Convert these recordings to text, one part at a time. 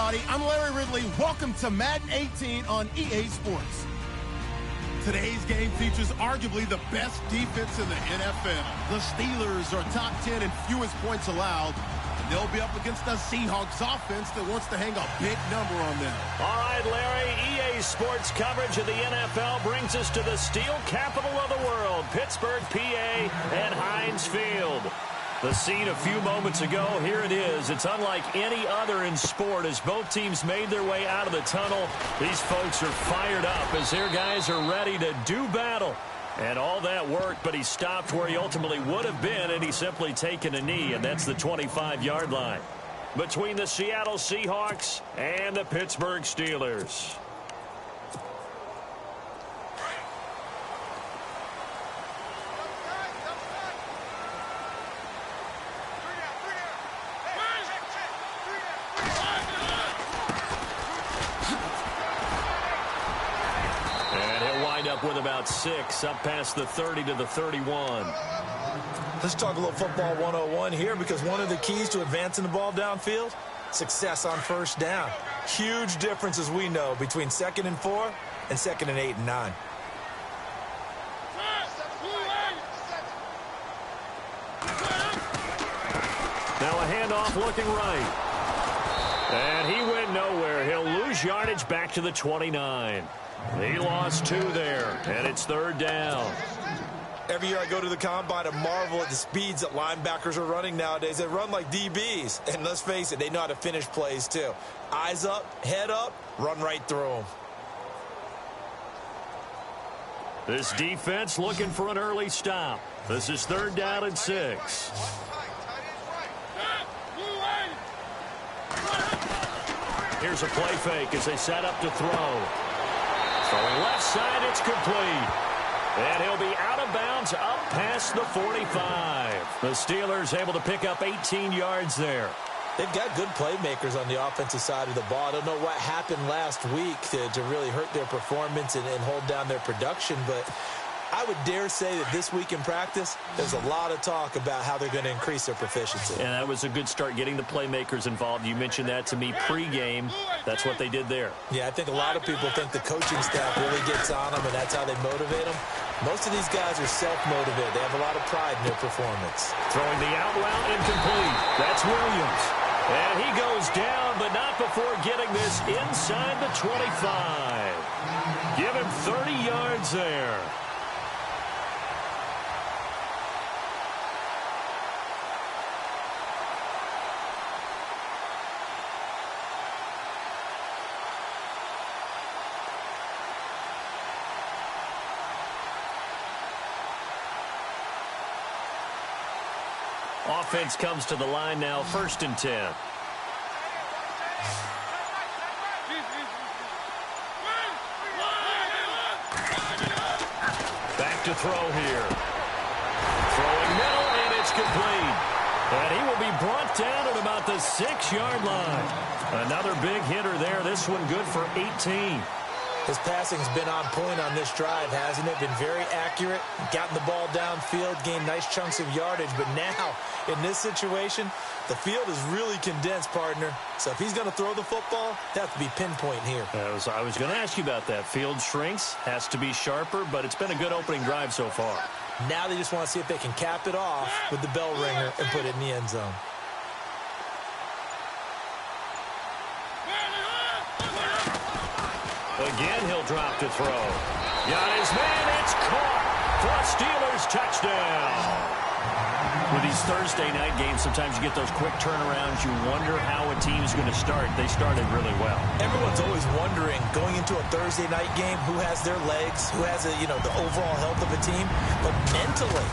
everybody. I'm Larry Ridley. Welcome to Madden 18 on EA Sports. Today's game features arguably the best defense in the NFL. The Steelers are top 10 in fewest points allowed. And they'll be up against the Seahawks offense that wants to hang a big number on them. All right, Larry, EA Sports coverage of the NFL brings us to the steel capital of the world, Pittsburgh, PA, and Heinz Field. The scene a few moments ago, here it is. It's unlike any other in sport as both teams made their way out of the tunnel. These folks are fired up as their guys are ready to do battle. And all that work, but he stopped where he ultimately would have been, and he's simply taken a knee, and that's the 25-yard line. Between the Seattle Seahawks and the Pittsburgh Steelers. With about 6 up past the 30 to the 31. Let's talk a little football 101 here, because one of the keys to advancing the ball downfield, success on first down. Huge difference, as we know, between 2nd and 4 and 2nd and 8 and 9. Now a handoff looking right. And he went nowhere. He'll lose yardage back to the 29. He lost 2 there, and it's 3rd down. Every year I go to the combine and marvel at the speeds that linebackers are running nowadays. They run like DBs, and let's face it, they know how to finish plays too. Eyes up, head up, run right through them. This defense looking for an early stop. This is 3rd down and 6. Here's a play fake as they set up to throw. Throwing left side, it's complete. And he'll be out of bounds up past the 45. The Steelers able to pick up 18 yards there. They've got good playmakers on the offensive side of the ball. I don't know what happened last week to really hurt their performance and hold down their production, but I would dare say that this week in practice, there's a lot of talk about how they're going to increase their proficiency. And that was a good start, getting the playmakers involved. You mentioned that to me pregame. That's what they did there. Yeah, I think a lot of people think the coaching staff really gets on them, and that's how they motivate them. Most of these guys are self-motivated. They have a lot of pride in their performance. Throwing the out route incomplete. That's Williams. And he goes down, but not before getting this inside the 25. Give him 30 yards there. Offense comes to the line now, 1st and 10. Back to throw here. Throwing middle, and it's complete. And he will be brought down at about the 6-yard line. Another big hitter there. This one good for 18. His passing's been on point on this drive, hasn't it? Been very accurate, gotten the ball downfield, gained nice chunks of yardage. But now, in this situation, the field is really condensed, partner. So if he's going to throw the football, they have to be pinpoint here. I was going to ask you about that. Field shrinks, has to be sharper, but it's been a good opening drive so far. Now they just want to see if they can cap it off with the bell ringer and put it in the end zone. Again, he'll drop to throw. Got his man, it's caught for a Steelers touchdown. With these Thursday night games, sometimes you get those quick turnarounds. You wonder how a team's going to start. They started really well. Everyone's always wondering, going into a Thursday night game, who has their legs, who has the overall health of a team. But mentally,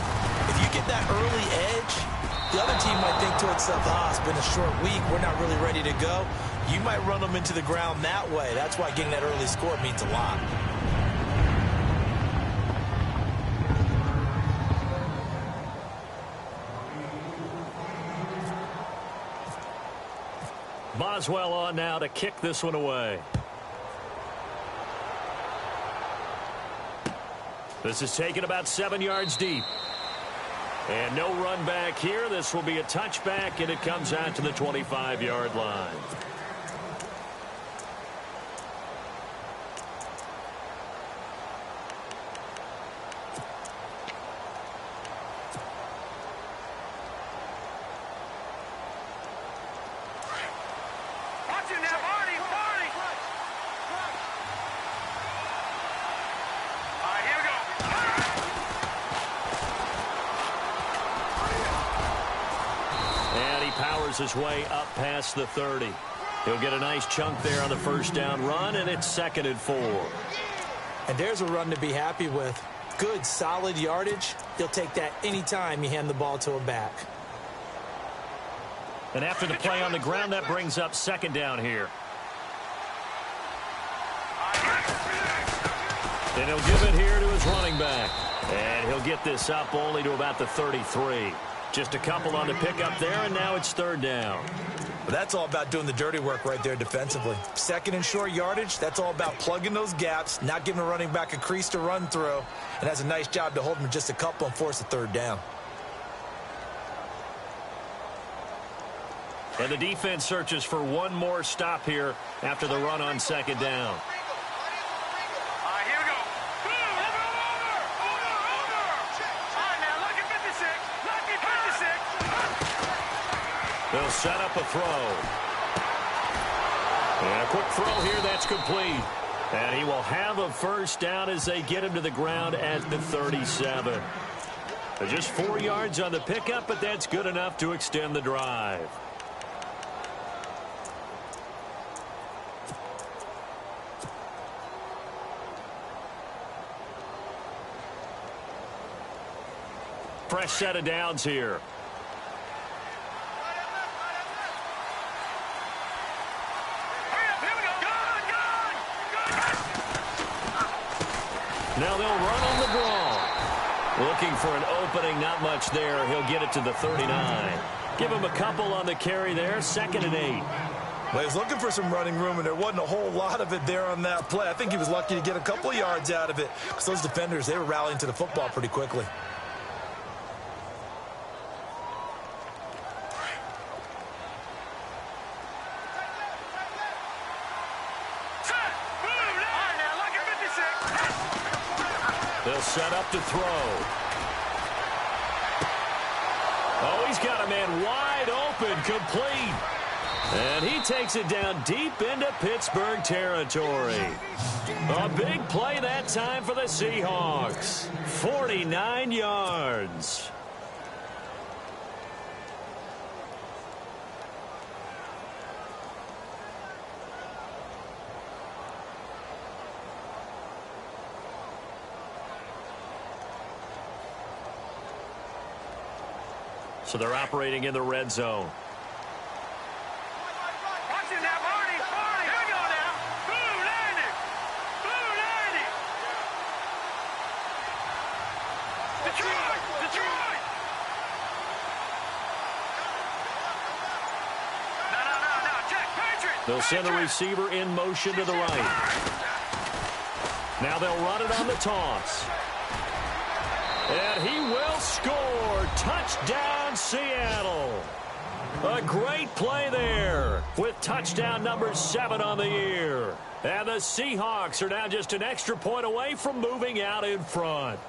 if you get that early edge, the other team might think to itself, it's been a short week, we're not really ready to go. You might run them into the ground that way. That's why getting that early score means a lot. Boswell on now to kick this one away. This is taken about 7 yards deep. And no run back here. This will be a touchback, and it comes out to the 25-yard line. powers his way up past the 30. He'll get a nice chunk there on the first down run, and it's 2nd and 4. And there's a run to be happy with. Good, solid yardage. He'll take that anytime you hand the ball to a back. And after the play on the ground, that brings up 2nd down here. And he'll give it here to his running back. And he'll get this up only to about the 33. Just a couple on the pickup there, and now it's 3rd down. But that's all about doing the dirty work right there defensively. 2nd and short yardage, that's all about plugging those gaps, not giving a running back a crease to run through, and has a nice job to hold him just a couple and force a 3rd down. And the defense searches for one more stop here after the run on 2nd down. They'll set up a throw. And a quick throw here, that's complete. And he will have a first down as they get him to the ground at the 37. Just 4 yards on the pickup, but that's good enough to extend the drive. Fresh set of downs here. Now they'll run on the draw. Looking for an opening, not much there. He'll get it to the 39. Give him a couple on the carry there, 2nd and 8. Well, he was looking for some running room, and there wasn't a whole lot of it there on that play. I think he was lucky to get a couple of yards out of it because those defenders, they were rallying to the football pretty quickly. They'll set up to throw. Oh, he's got a man wide open, complete. And he takes it down deep into Pittsburgh territory. A big play that time for the Seahawks. 49 yards. So they're operating in the red zone. Watch it now, Barney. Here we go now. Blue landing. Detroit. No. Check. Patriots. They'll send the receiver in motion to the right. Now they'll run it on the toss. And he will score. Touchdown, Seattle. A great play there with touchdown number 7 on the year. And the Seahawks are now just an extra point away from moving out in front.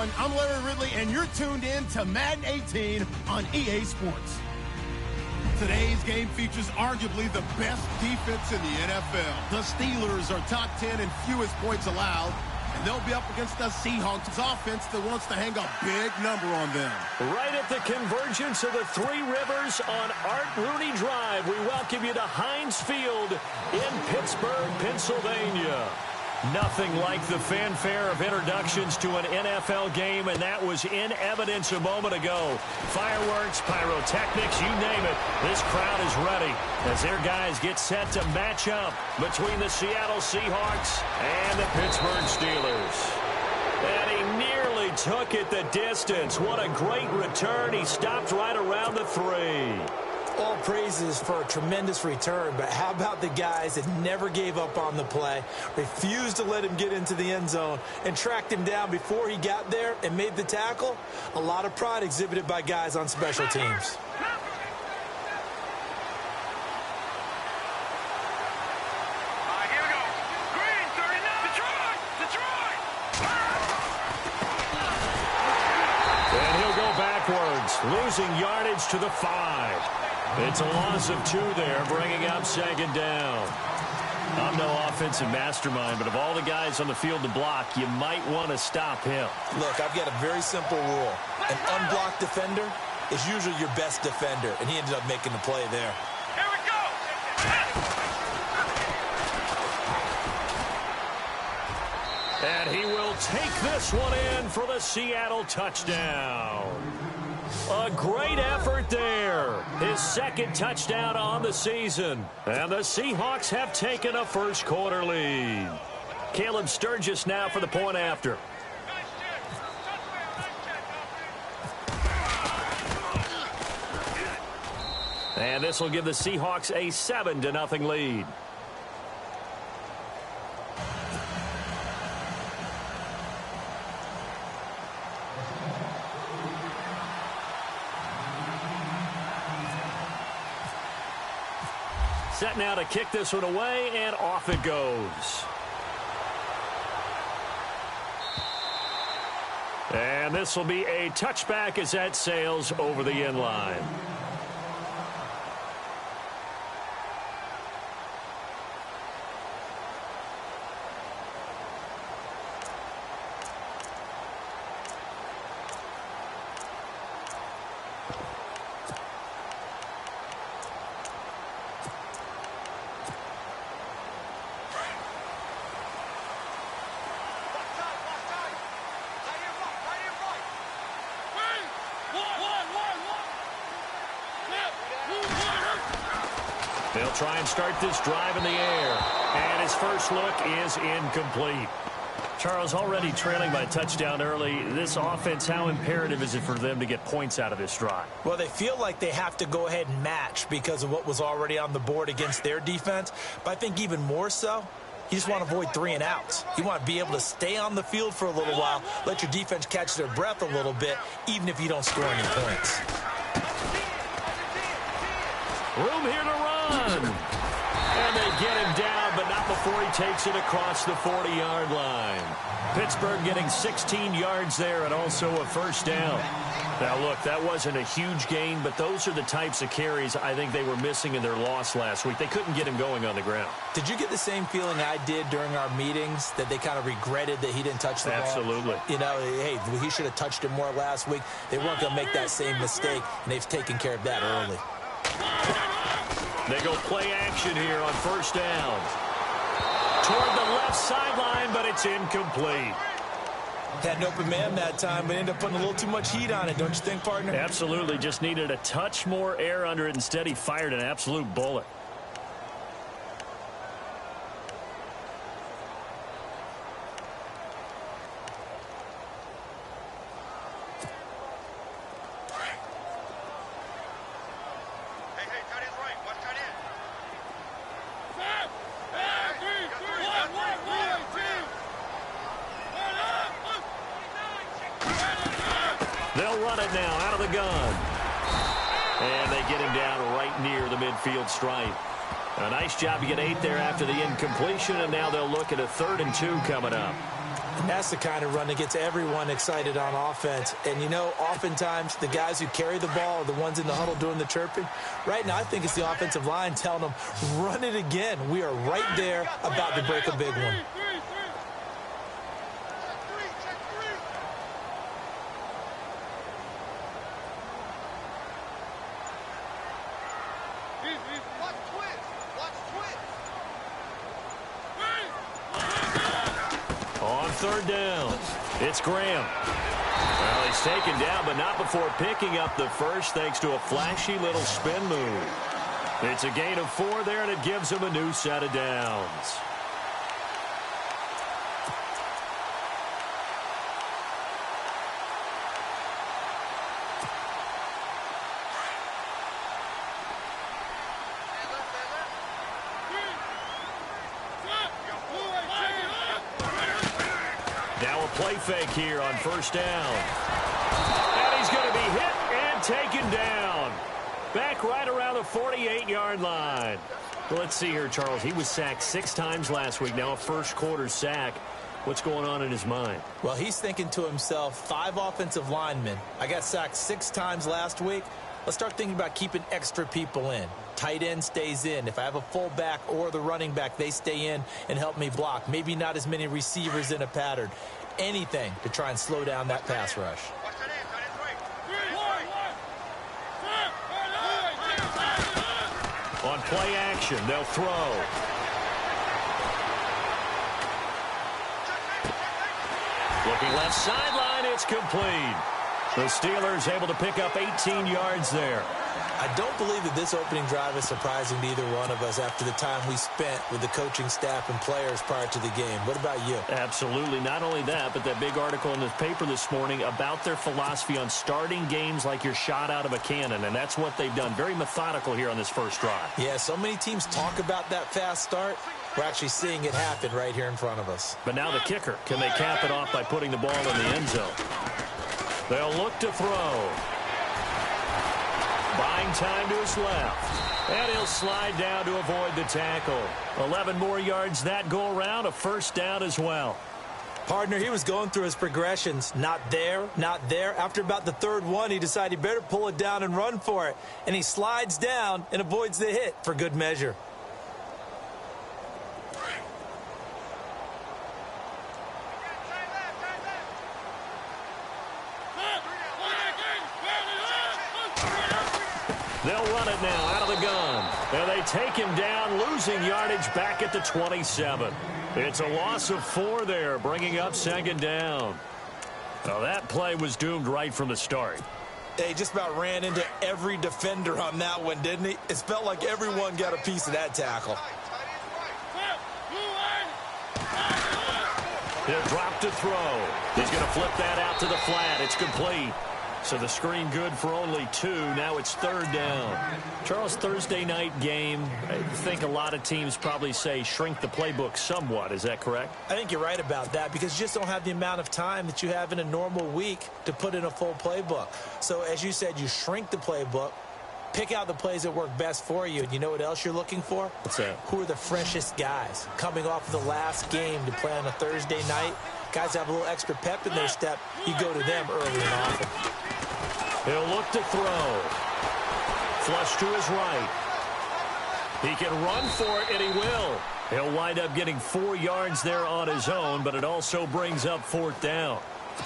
everyone. I'm Larry Ridley, and you're tuned in to Madden 18 on EA Sports. Today's game features arguably the best defense in the NFL. The Steelers are top 10 in fewest points allowed, and they'll be up against the Seahawks offense that wants to hang a big number on them. Right at the convergence of the Three Rivers on Art Rooney Drive, we welcome you to Heinz Field in Pittsburgh, Pennsylvania. Nothing like the fanfare of introductions to an NFL game, and that was in evidence a moment ago. Fireworks, pyrotechnics, you name it. This crowd is ready as their guys get set to match up between the Seattle Seahawks and the Pittsburgh Steelers. And he nearly took it the distance. What a great return. He stopped right around the 3. All praises for a tremendous return, but how about the guys that never gave up on the play, refused to let him get into the end zone, and tracked him down before he got there and made the tackle? A lot of pride exhibited by guys on special teams. Here we go. Green, 39. Detroit. And he'll go backwards, losing yardage to the 5. It's a loss of 2 there, bringing up second down. I'm no offensive mastermind, but of all the guys on the field to block, you might want to stop him. Look, I've got a very simple rule. An unblocked defender is usually your best defender, and he ended up making the play there. Here we go. And he will take this one in for the Seattle touchdown. A great effort there. His second touchdown on the season. And the Seahawks have taken a first-quarter lead. Caleb Sturgis now for the point after. And this will give the Seahawks a 7-0 lead. Set now to kick this one away, and off it goes. And this will be a touchback as that sails over the end line. They'll try and start this drive in the air. And his first look is incomplete. Charles, already trailing by a touchdown early. This offense, how imperative is it for them to get points out of this drive? Well, they feel like they have to go ahead and match because of what was already on the board against their defense. But I think even more so, you just want to avoid 3 and outs. You want to be able to stay on the field for a little while, let your defense catch their breath a little bit, even if you don't score any points. Room here to run. And they get him down, but not before he takes it across the 40-yard line. Pittsburgh getting 16 yards there and also a first down. Now, look, that wasn't a huge gain, but those are the types of carries I think they were missing in their loss last week. They couldn't get him going on the ground. Did you get the same feeling I did during our meetings, that they kind of regretted that he didn't touch the ball? Absolutely. You know, hey, he should have touched it more last week. They weren't going to make that same mistake, and they've taken care of that early. They go play action here on first down. Toward the left sideline, but it's incomplete. Had an open man that time, but ended up putting a little too much heat on it, don't you think, partner? Absolutely. Just needed a touch more air under it. Instead, he fired an absolute bullet. They'll run it now out of the gun. And they get him down right near the midfield stripe. A nice job to get 8 there after the incompletion, and now they'll look at a 3rd and 2 coming up. And that's the kind of run that gets everyone excited on offense. And, you know, oftentimes the guys who carry the ball are the ones in the huddle doing the chirping. Right now, I think it's the offensive line telling them, run it again. We are right there about to break a big one. On third down, it's Graham. Well, he's taken down, but not before picking up the first thanks to a flashy little spin move. It's a gain of 4 there, and it gives him a new set of downs. Now a play fake here on first down. And he's going to be hit and taken down. Back right around the 48-yard line. Well, let's see here, Charles. He was sacked 6 times last week. Now a first-quarter sack. What's going on in his mind? Well, he's thinking to himself, 5 offensive linemen. I got sacked 6 times last week. Let's start thinking about keeping extra people in. Tight end stays in. If I have a fullback or the running back, they stay in and help me block. Maybe not as many receivers in a pattern. Anything to try and slow down that pass rush. On play action, they'll throw. Looking left sideline, it's complete. The Steelers able to pick up 18 yards there. I don't believe that this opening drive is surprising to either one of us after the time we spent with the coaching staff and players prior to the game. What about you? Absolutely. Not only that, but that big article in the paper this morning about their philosophy on starting games like you're shot out of a cannon, and that's what they've done. Very methodical here on this first drive. Yeah, so many teams talk about that fast start. We're actually seeing it happen right here in front of us. But now the kicker. Can they cap it off by putting the ball in the end zone? They'll look to throw. Buying time to his left. And he'll slide down to avoid the tackle. 11 more yards that go around. A first down as well. Partner, he was going through his progressions. Not there, not there. After about the third one, he decided he better pull it down and run for it. And he slides down and avoids the hit for good measure. They'll run it now out of the gun. And they take him down, losing yardage back at the 27. It's a loss of 4 there, bringing up second down. Now that play was doomed right from the start. He just about ran into every defender on that one, didn't he? It felt like everyone got a piece of that tackle. He'll drop to throw. He's going to flip that out to the flat. It's complete. So the screen good for only 2. Now it's third down. Charles, Thursday night game. I think a lot of teams probably say shrink the playbook somewhat. Is that correct? I think you're right about that because you just don't have the amount of time that you have in a normal week to put in a full playbook. So as you said, you shrink the playbook, pick out the plays that work best for you. And you know what else you're looking for? What's that? Who are the freshest guys coming off of the last game to play on a Thursday night? Guys have a little extra pep in their step. You go to them early and often. He'll look to throw. Flush to his right. He can run for it, and he will. He'll wind up getting 4 yards there on his own, but it also brings up fourth down.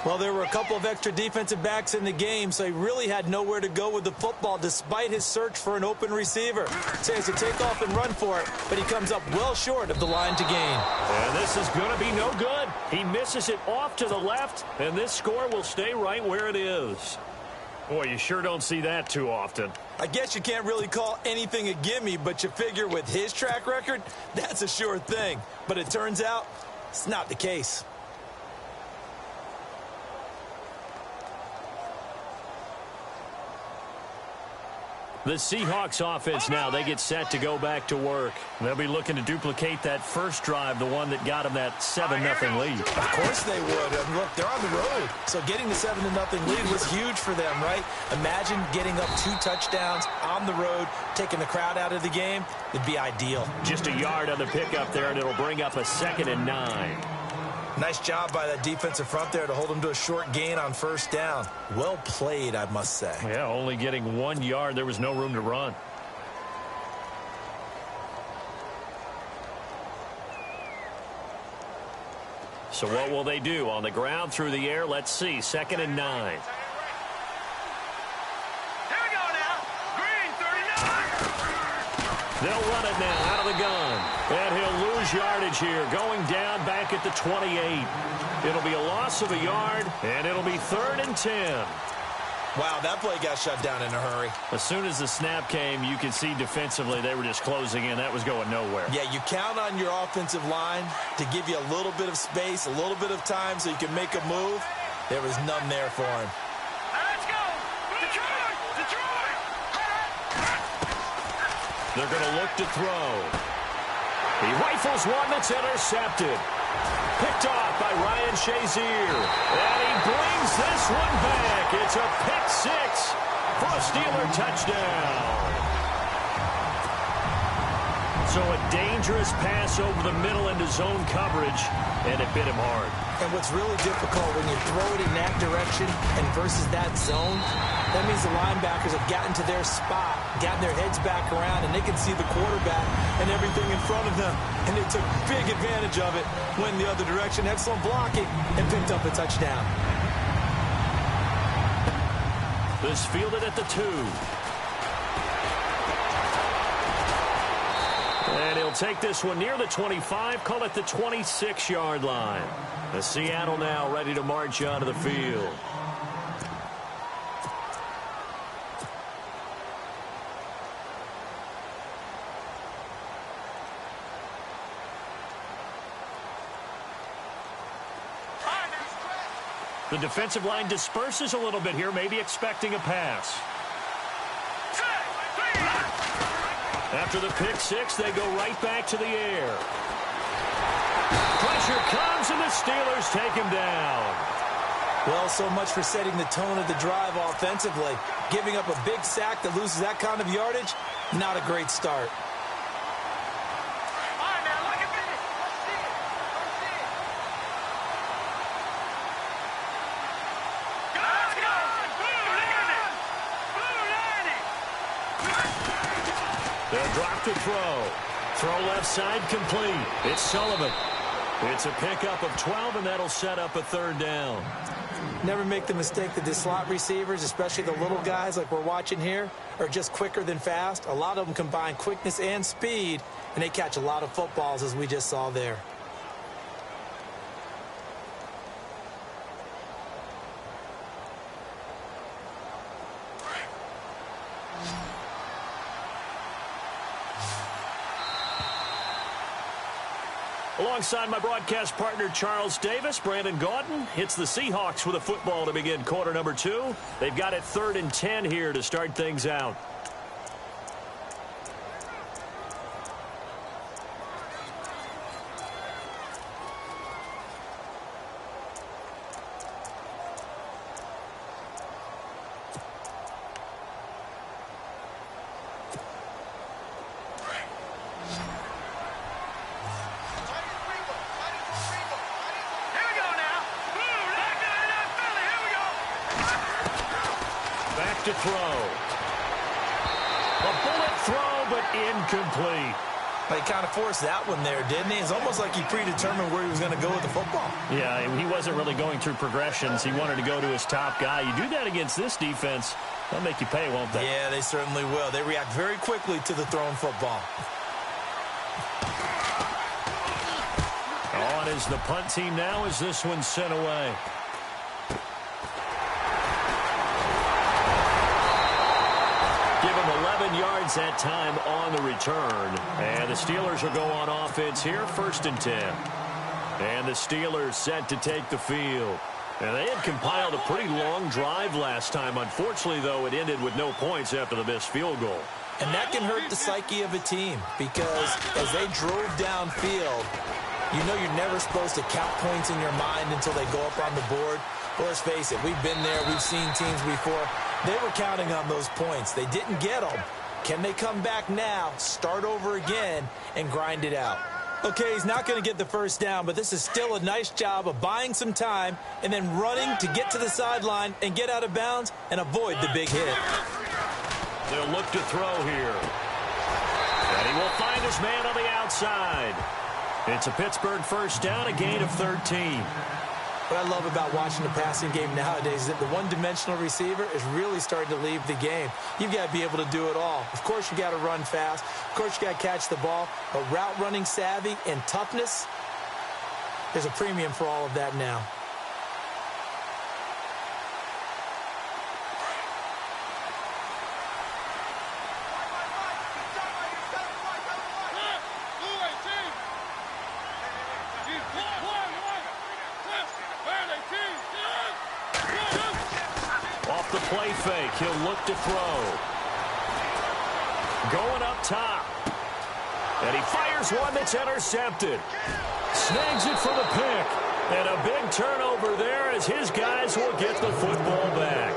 Well, there were a couple of extra defensive backs in the game, so he really had nowhere to go with the football despite his search for an open receiver. So he has to take off and run for it, but he comes up well short of the line to gain. And this is going to be no good. He misses it off to the left, and this score will stay right where it is. Boy, you sure don't see that too often. I guess you can't really call anything a gimme, but you figure with his track record, that's a sure thing. But it turns out it's not the case. The Seahawks offense now, they get set to go back to work. They'll be looking to duplicate that first drive, the one that got them that 7-0 lead. Of course they would. And look, they're on the road. So getting the 7-0 lead was huge for them, right? Imagine getting up 2 touchdowns on the road, taking the crowd out of the game. It'd be ideal. Just a yard on the pickup there, and it'll bring up a 2nd and 9. Nice job by that defensive front there to hold him to a short gain on first down. Well played, I must say. Yeah, only getting 1 yard. There was no room to run. So what will they do? On the ground, through the air, let's see. 2nd and 9. Here we go now. Green 39. They'll run it now out of the gun. And he'll lose yardage here. Going down back at the 28. It'll be a loss of a yard, and it'll be 3rd and 10. Wow, that play got shut down in a hurry. As soon as the snap came, you could see defensively they were just closing in. That was going nowhere. Yeah, you count on your offensive line to give you a little bit of space, a little bit of time so you can make a move. There was none there for him. Let's go. Detroit. Detroit. They're going to look to throw. He rifles one that's intercepted. Picked off by Ryan Shazier. And he brings this one back. It's a pick six for a Steeler touchdown. So a dangerous pass over the middle into zone coverage, and it bit him hard. And what's really difficult when you throw it in that direction and versus that zone, that means the linebackers have gotten to their spot, gotten their heads back around, and they can see the quarterback and everything in front of them. And they took big advantage of it, went the other direction, excellent blocking, and picked up a touchdown. This fielded at the 2. And he'll take this one near the 25, call it the 26-yard line. The Seattle now ready to march onto the field. The defensive line disperses a little bit here, maybe expecting a pass. After the pick six, they go right back to the air. Pressure comes, and the Steelers take him down. Well, so much for setting the tone of the drive offensively. Giving up a big sack that loses that kind of yardage, not a great start. They'll drop to throw. Throw left side complete. It's Sullivan. It's a pickup of 12, and that'll set up a 3rd down. Never make the mistake that the slot receivers, especially the little guys like we're watching here, are just quicker than fast. A lot of them combine quickness and speed, and they catch a lot of footballs, as we just saw there. Alongside my broadcast partner, Charles Davis, Brandon Gaudin hits the Seahawks with a football to begin quarter number 2. They've got it 3rd and 10 here to start things out. To throw. A bullet throw, but incomplete. He kind of forced that one there, didn't he? It's almost like he predetermined where he was going to go with the football. Yeah, he wasn't really going through progressions. He wanted to go to his top guy. You do that against this defense, they'll make you pay, won't they? Yeah, they certainly will. They react very quickly to the thrown football. On is the punt team now as this one's sent away. Give him 11 yards that time on the return. And the Steelers will go on offense here, 1st and 10. And the Steelers set to take the field. And they had compiled a pretty long drive last time. Unfortunately, though, it ended with no points after the missed field goal. And that can hurt the psyche of a team because as they drove downfield, you know you're never supposed to count points in your mind until they go up on the board. Well, let's face it, we've been there, we've seen teams before. They were counting on those points. They didn't get them. Can they come back now, start over again, and grind it out? Okay, he's not going to get the first down, but this is still a nice job of buying some time and then running to get to the sideline and get out of bounds and avoid the big hit. They'll look to throw here. And he will find his man on the outside. It's a Pittsburgh first down, a gain of 13. What I love about watching the passing game nowadays is that the one-dimensional receiver is really starting to leave the game. You've got to be able to do it all. Of course, you got to run fast. Of course, you got to catch the ball. But route running savvy and toughness, there's a premium for all of that now. Off the play fake, he'll look to throw. Going up top. And he fires one that's intercepted. Snags it for the pick. And a big turnover there as his guys will get the football back.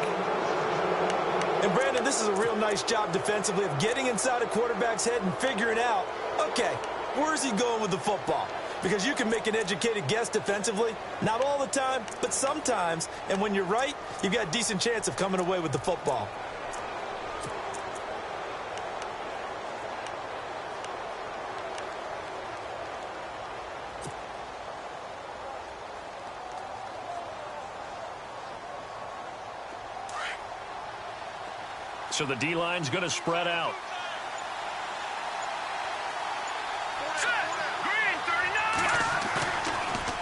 And Brandon, this is a real nice job defensively of getting inside a quarterback's head and figuring out, okay, where's he going with the football? Because you can make an educated guess defensively. Not all the time, but sometimes. And when you're right, you've got a decent chance of coming away with the football. So the D-line's going to spread out.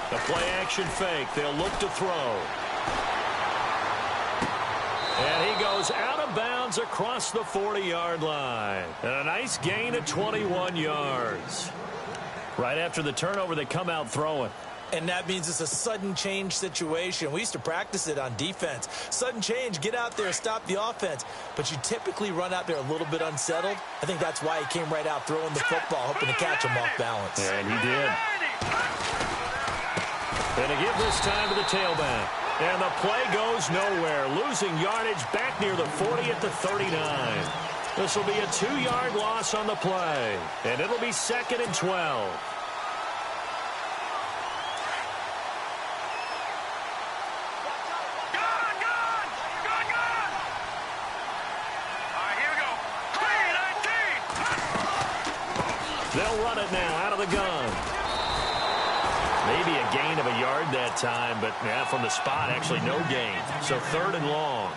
The play-action fake. They'll look to throw. And he goes out of bounds across the 40-yard line. And a nice gain of 21 yards. Right after the turnover, they come out throwing. And that means it's a sudden change situation. We used to practice it on defense. Sudden change, get out there, stop the offense. But you typically run out there a little bit unsettled. I think that's why he came right out throwing the football, hoping to catch him off balance. And he did. And to give this time to the tailback. And the play goes nowhere. Losing yardage back near the 40 at the 39. This will be a 2-yard loss on the play. And it'll be 2nd and 12. They'll run it now out of the gun. Maybe a gain of a yard that time, but from the spot, actually no gain. So 3rd and long.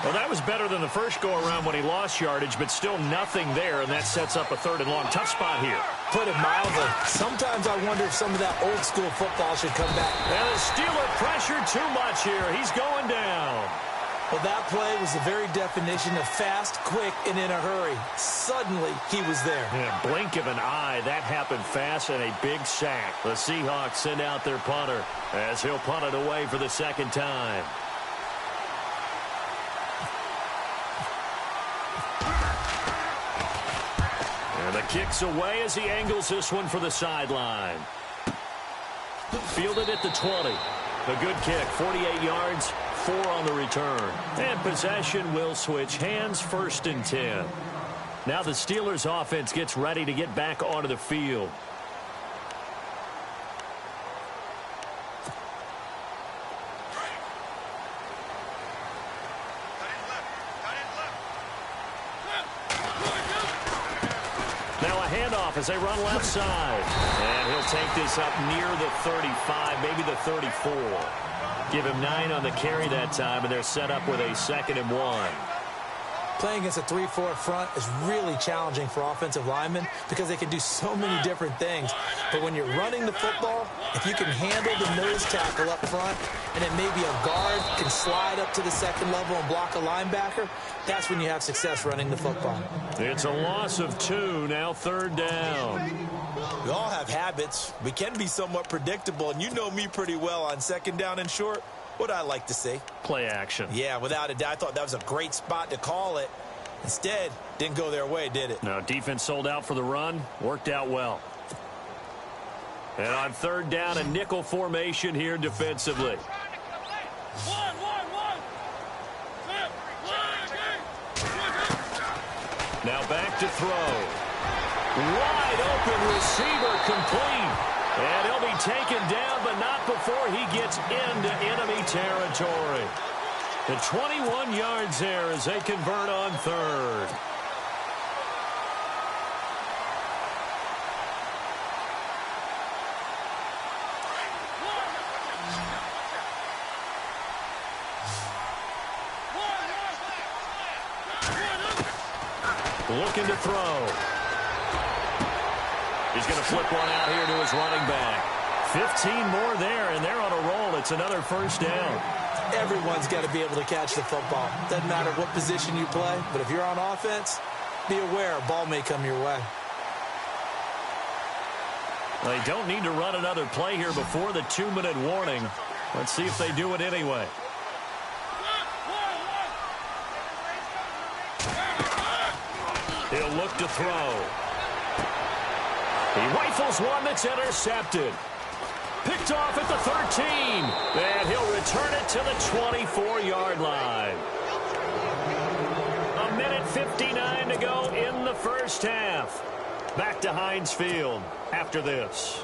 Well, that was better than the first go-around when he lost yardage, but still nothing there, and that sets up a 3rd and long. Tough spot here. Put it mildly. Sometimes I wonder if some of that old-school football should come back. And the Steeler pressure too much here. He's going down. Well, that play was the very definition of fast, quick, and in a hurry. Suddenly, he was there. Yeah, blink of an eye. That happened fast and a big sack. The Seahawks send out their punter as he'll punt it away for the 2nd time. And the kick's away as he angles this one for the sideline. Fielded at the 20. A good kick, 48 yards. 4 on the return. And possession will switch hands, 1st and 10. Now the Steelers offense gets ready to get back onto the field. Now a handoff as they run left side. And he'll take this up near the 35, maybe the 34. Give him 9 on the carry that time, and they're set up with a 2nd and 1. Playing against a 3-4 front is really challenging for offensive linemen because they can do so many different things. But when you're running the football, if you can handle the nose tackle up front, and then maybe a guard can slide up to the 2nd level and block a linebacker, that's when you have success running the football. It's a loss of 2, now 3rd down. We all have habits. We can be somewhat predictable, and you know me pretty well on 2nd down and short. What I like to see. Play action. Yeah, without a doubt. I thought that was a great spot to call it. Instead, didn't go their way, did it? No, defense sold out for the run. Worked out well. And on 3rd down, a nickel formation here defensively. Now back to throw. Wide open receiver complete. And he'll be taken down, but not before he gets into enemy territory. The 21 yards there as they convert on third. Looking to throw. He's going to flip one out here to his running back. 15 more there, and they're on a roll. It's another first down. Everyone's got to be able to catch the football. Doesn't matter what position you play, but if you're on offense, be aware a ball may come your way. They don't need to run another play here before the 2-minute warning. Let's see if they do it anyway. He'll look to throw. He rifles one that's intercepted. Picked off at the 13. And he'll return it to the 24-yard line. 1:59 to go in the first half. Back to Heinz Field after this.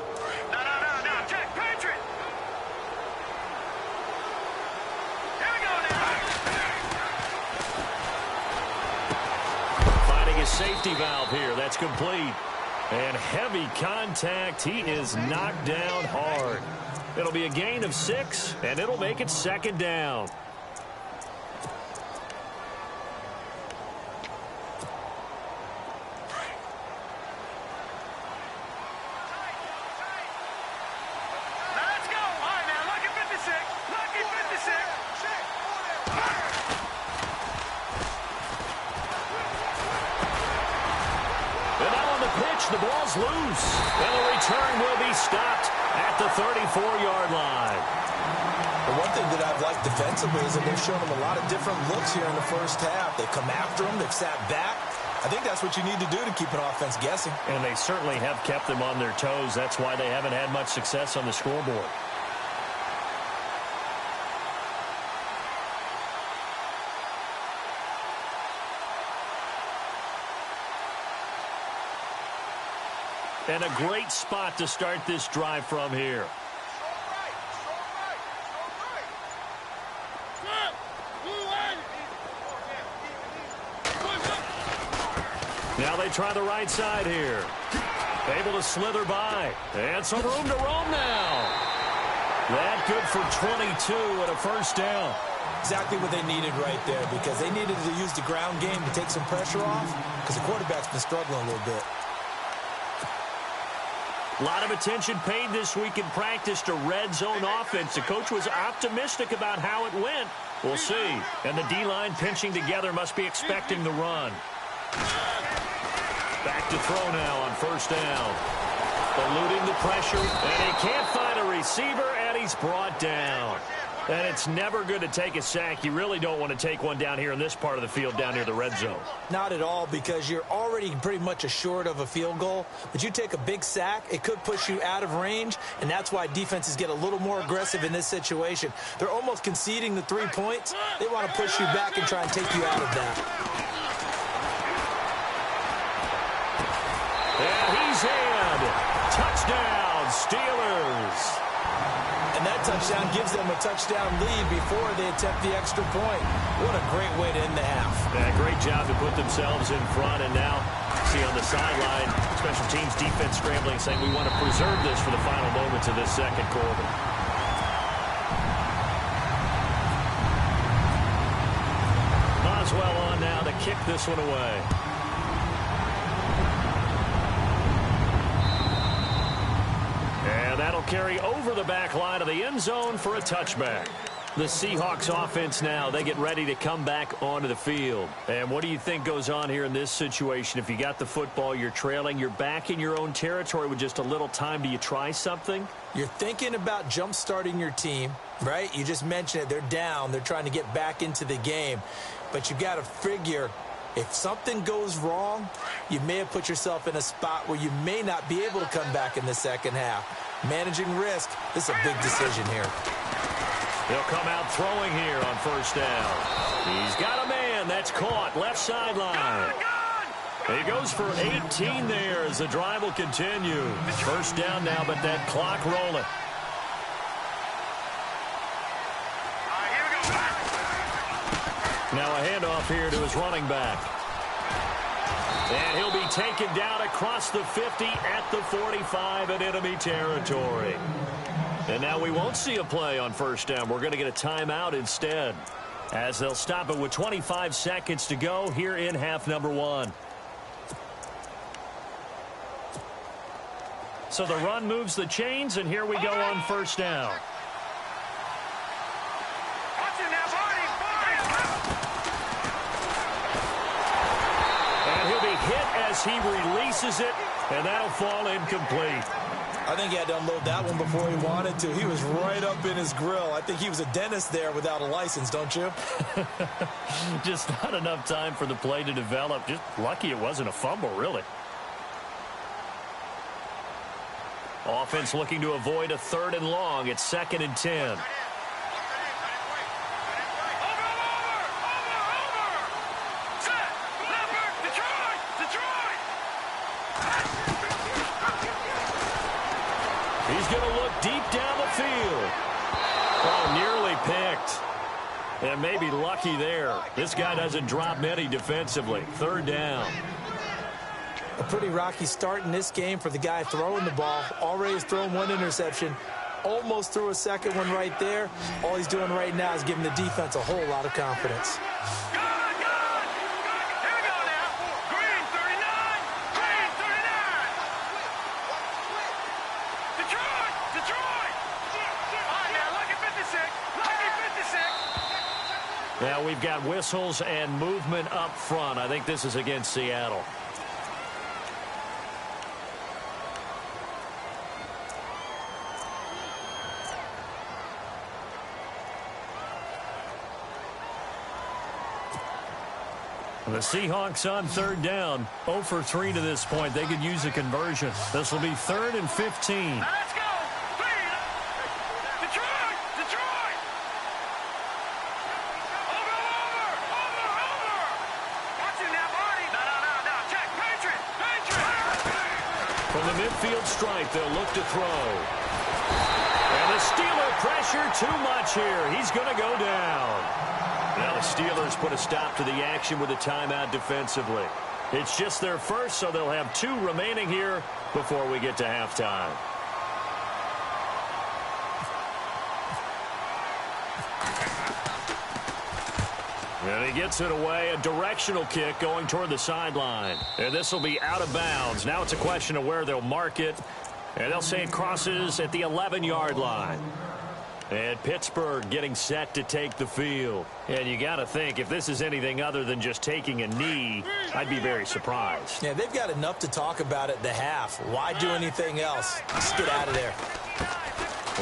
No, check, Patriot. Here we go now. Finding his safety valve here. That's complete. And heavy contact. He is knocked down hard. It'll be a gain of 6, and it'll make it second down. Let's go. All right, now, lucky 56. Lucky 56. And now on the pitch, the ball's loose. And the return will be stopped at the 34-yard line. The one thing that I've liked defensively is that they've shown them a lot of different looks here in the first half. They've come after them. They've sat back. I think that's what you need to do to keep an offense guessing. And they certainly have kept them on their toes. That's why they haven't had much success on the scoreboard. And a great spot to start this drive from here. Now they try the right side here. Able to slither by. And some room to roam now. That good for 22 and a first down. Exactly what they needed right there, because they needed to use the ground game to take some pressure off, because the quarterback's been struggling a little bit. A lot of attention paid this week in practice to red zone offense. The coach was optimistic about how it went. We'll see. And the D-line pinching together must be expecting the run. Back to throw now on first down. Eluding the pressure, and he can't find a receiver, and he's brought down. And it's never good to take a sack. You really don't want to take one down here in this part of the field, down near the red zone. Not at all, because you're already pretty much assured of a field goal. But you take a big sack, it could push you out of range, and that's why defenses get a little more aggressive in this situation. They're almost conceding the 3 points. They want to push you back and try and take you out of that. And he's in. Touchdown, Steelers. And that touchdown gives them a touchdown lead before they attempt the extra point. What a great way to end the half. Yeah, great job to put themselves in front. And now, see on the sideline, special teams defense scrambling, saying we want to preserve this for the final moments of this second quarter. Boswell on now to kick this one away. And that'll carry over the back line of the end zone for a touchback. The Seahawks offense now, they get ready to come back onto the field. And what do you think goes on here in this situation? If you got the football, you're trailing, you're back in your own territory with just a little time. Do you try something? You're thinking about jump-starting your team, right? You just mentioned it. They're down. They're trying to get back into the game. But you got to figure, if something goes wrong, you may have put yourself in a spot where you may not be able to come back in the second half. Managing risk, this is a big decision here. He'll come out throwing here on first down. He's got a man that's caught left sideline. He goes for 18 there as the drive will continue. First down now, but that clock rolling. Now a handoff here to his running back. And he'll be taken down across the 50 at the 45 in enemy territory. And now we won't see a play on first down. We're going to get a timeout instead, as they'll stop it with 25 seconds to go here in half number 1. So the run moves the chains, and here we go on first down. And he'll be hit as he releases it, and that'll fall incomplete. I think he had to unload that one before he wanted to. He was right up in his grill. I think he was a dentist there without a license, don't you? Just not enough time for the play to develop. Just lucky it wasn't a fumble, really. Offense looking to avoid a 3rd and long. It's 2nd and 10. He's going to look deep down the field. Oh, nearly picked. And maybe lucky there. This guy doesn't drop many defensively. 3rd down. A pretty rocky start in this game for the guy throwing the ball. Already has thrown 1 interception. Almost threw a 2nd one right there. All he's doing right now is giving the defense a whole lot of confidence. Now we've got whistles and movement up front. I think this is against Seattle. The Seahawks on 3rd down. 0 for 3 to this point. They could use a conversion. This will be 3rd and 15. Let's go! Detroit! Detroit! Over! Watch him now, Barney! No. Check! Patriot! From the midfield stripe, they'll look to throw. And the Steeler pressure too much here. He's going to go down. Now the Steelers put a stop to the action with a timeout defensively. It's just their first, so they'll have 2 remaining here before we get to halftime. And he gets it away, a directional kick going toward the sideline. And this will be out of bounds. Now it's a question of where they'll mark it. And they'll say it crosses at the 11-yard line. And Pittsburgh getting set to take the field. And you got to think, if this is anything other than just taking a knee, I'd be very surprised. Yeah, they've got enough to talk about at the half. Why do anything else? Just get out of there.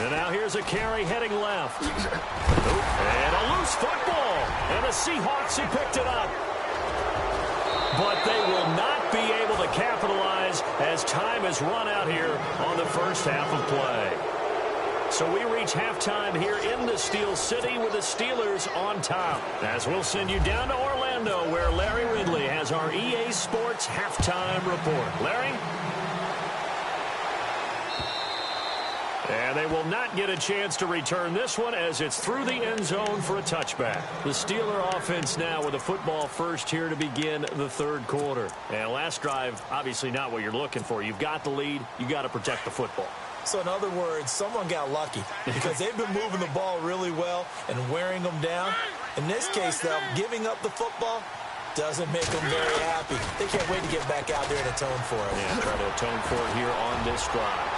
And now here's a carry heading left. And a loose football. And the Seahawks have picked it up. But they will not be able to capitalize as time has run out here on the first half of play. So we reach halftime here in the Steel City with the Steelers on top. As we'll send you down to Orlando, where Larry Ridley has our EA Sports halftime report. Larry? And they will not get a chance to return this one as it's through the end zone for a touchback. The Steeler offense now with a football first here to begin the 3rd quarter. And last drive, obviously not what you're looking for. You've got the lead. You've got to protect the football. So in other words, someone got lucky because they've been moving the ball really well and wearing them down. In this case, though, giving up the football doesn't make them very happy. They can't wait to get back out there and atone for it. Yeah, try to atone for it here on this drive.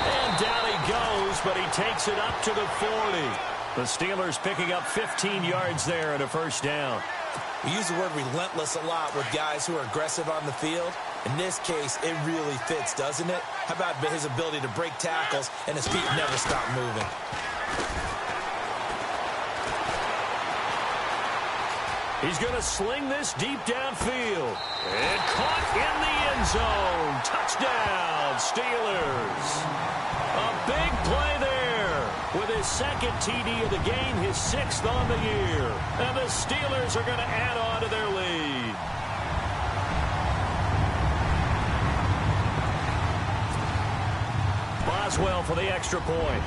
And down he goes, but he takes it up to the 40. The Steelers picking up 15 yards there and a first down. We use the word relentless a lot with guys who are aggressive on the field. In this case, it really fits, doesn't it? How about his ability to break tackles and his feet never stop moving? He's going to sling this deep downfield. And caught in the end zone. Touchdown, Steelers. A big play there with his 2nd TD of the game, his 6th on the year. And the Steelers are going to add on to their lead. Boswell for the extra point.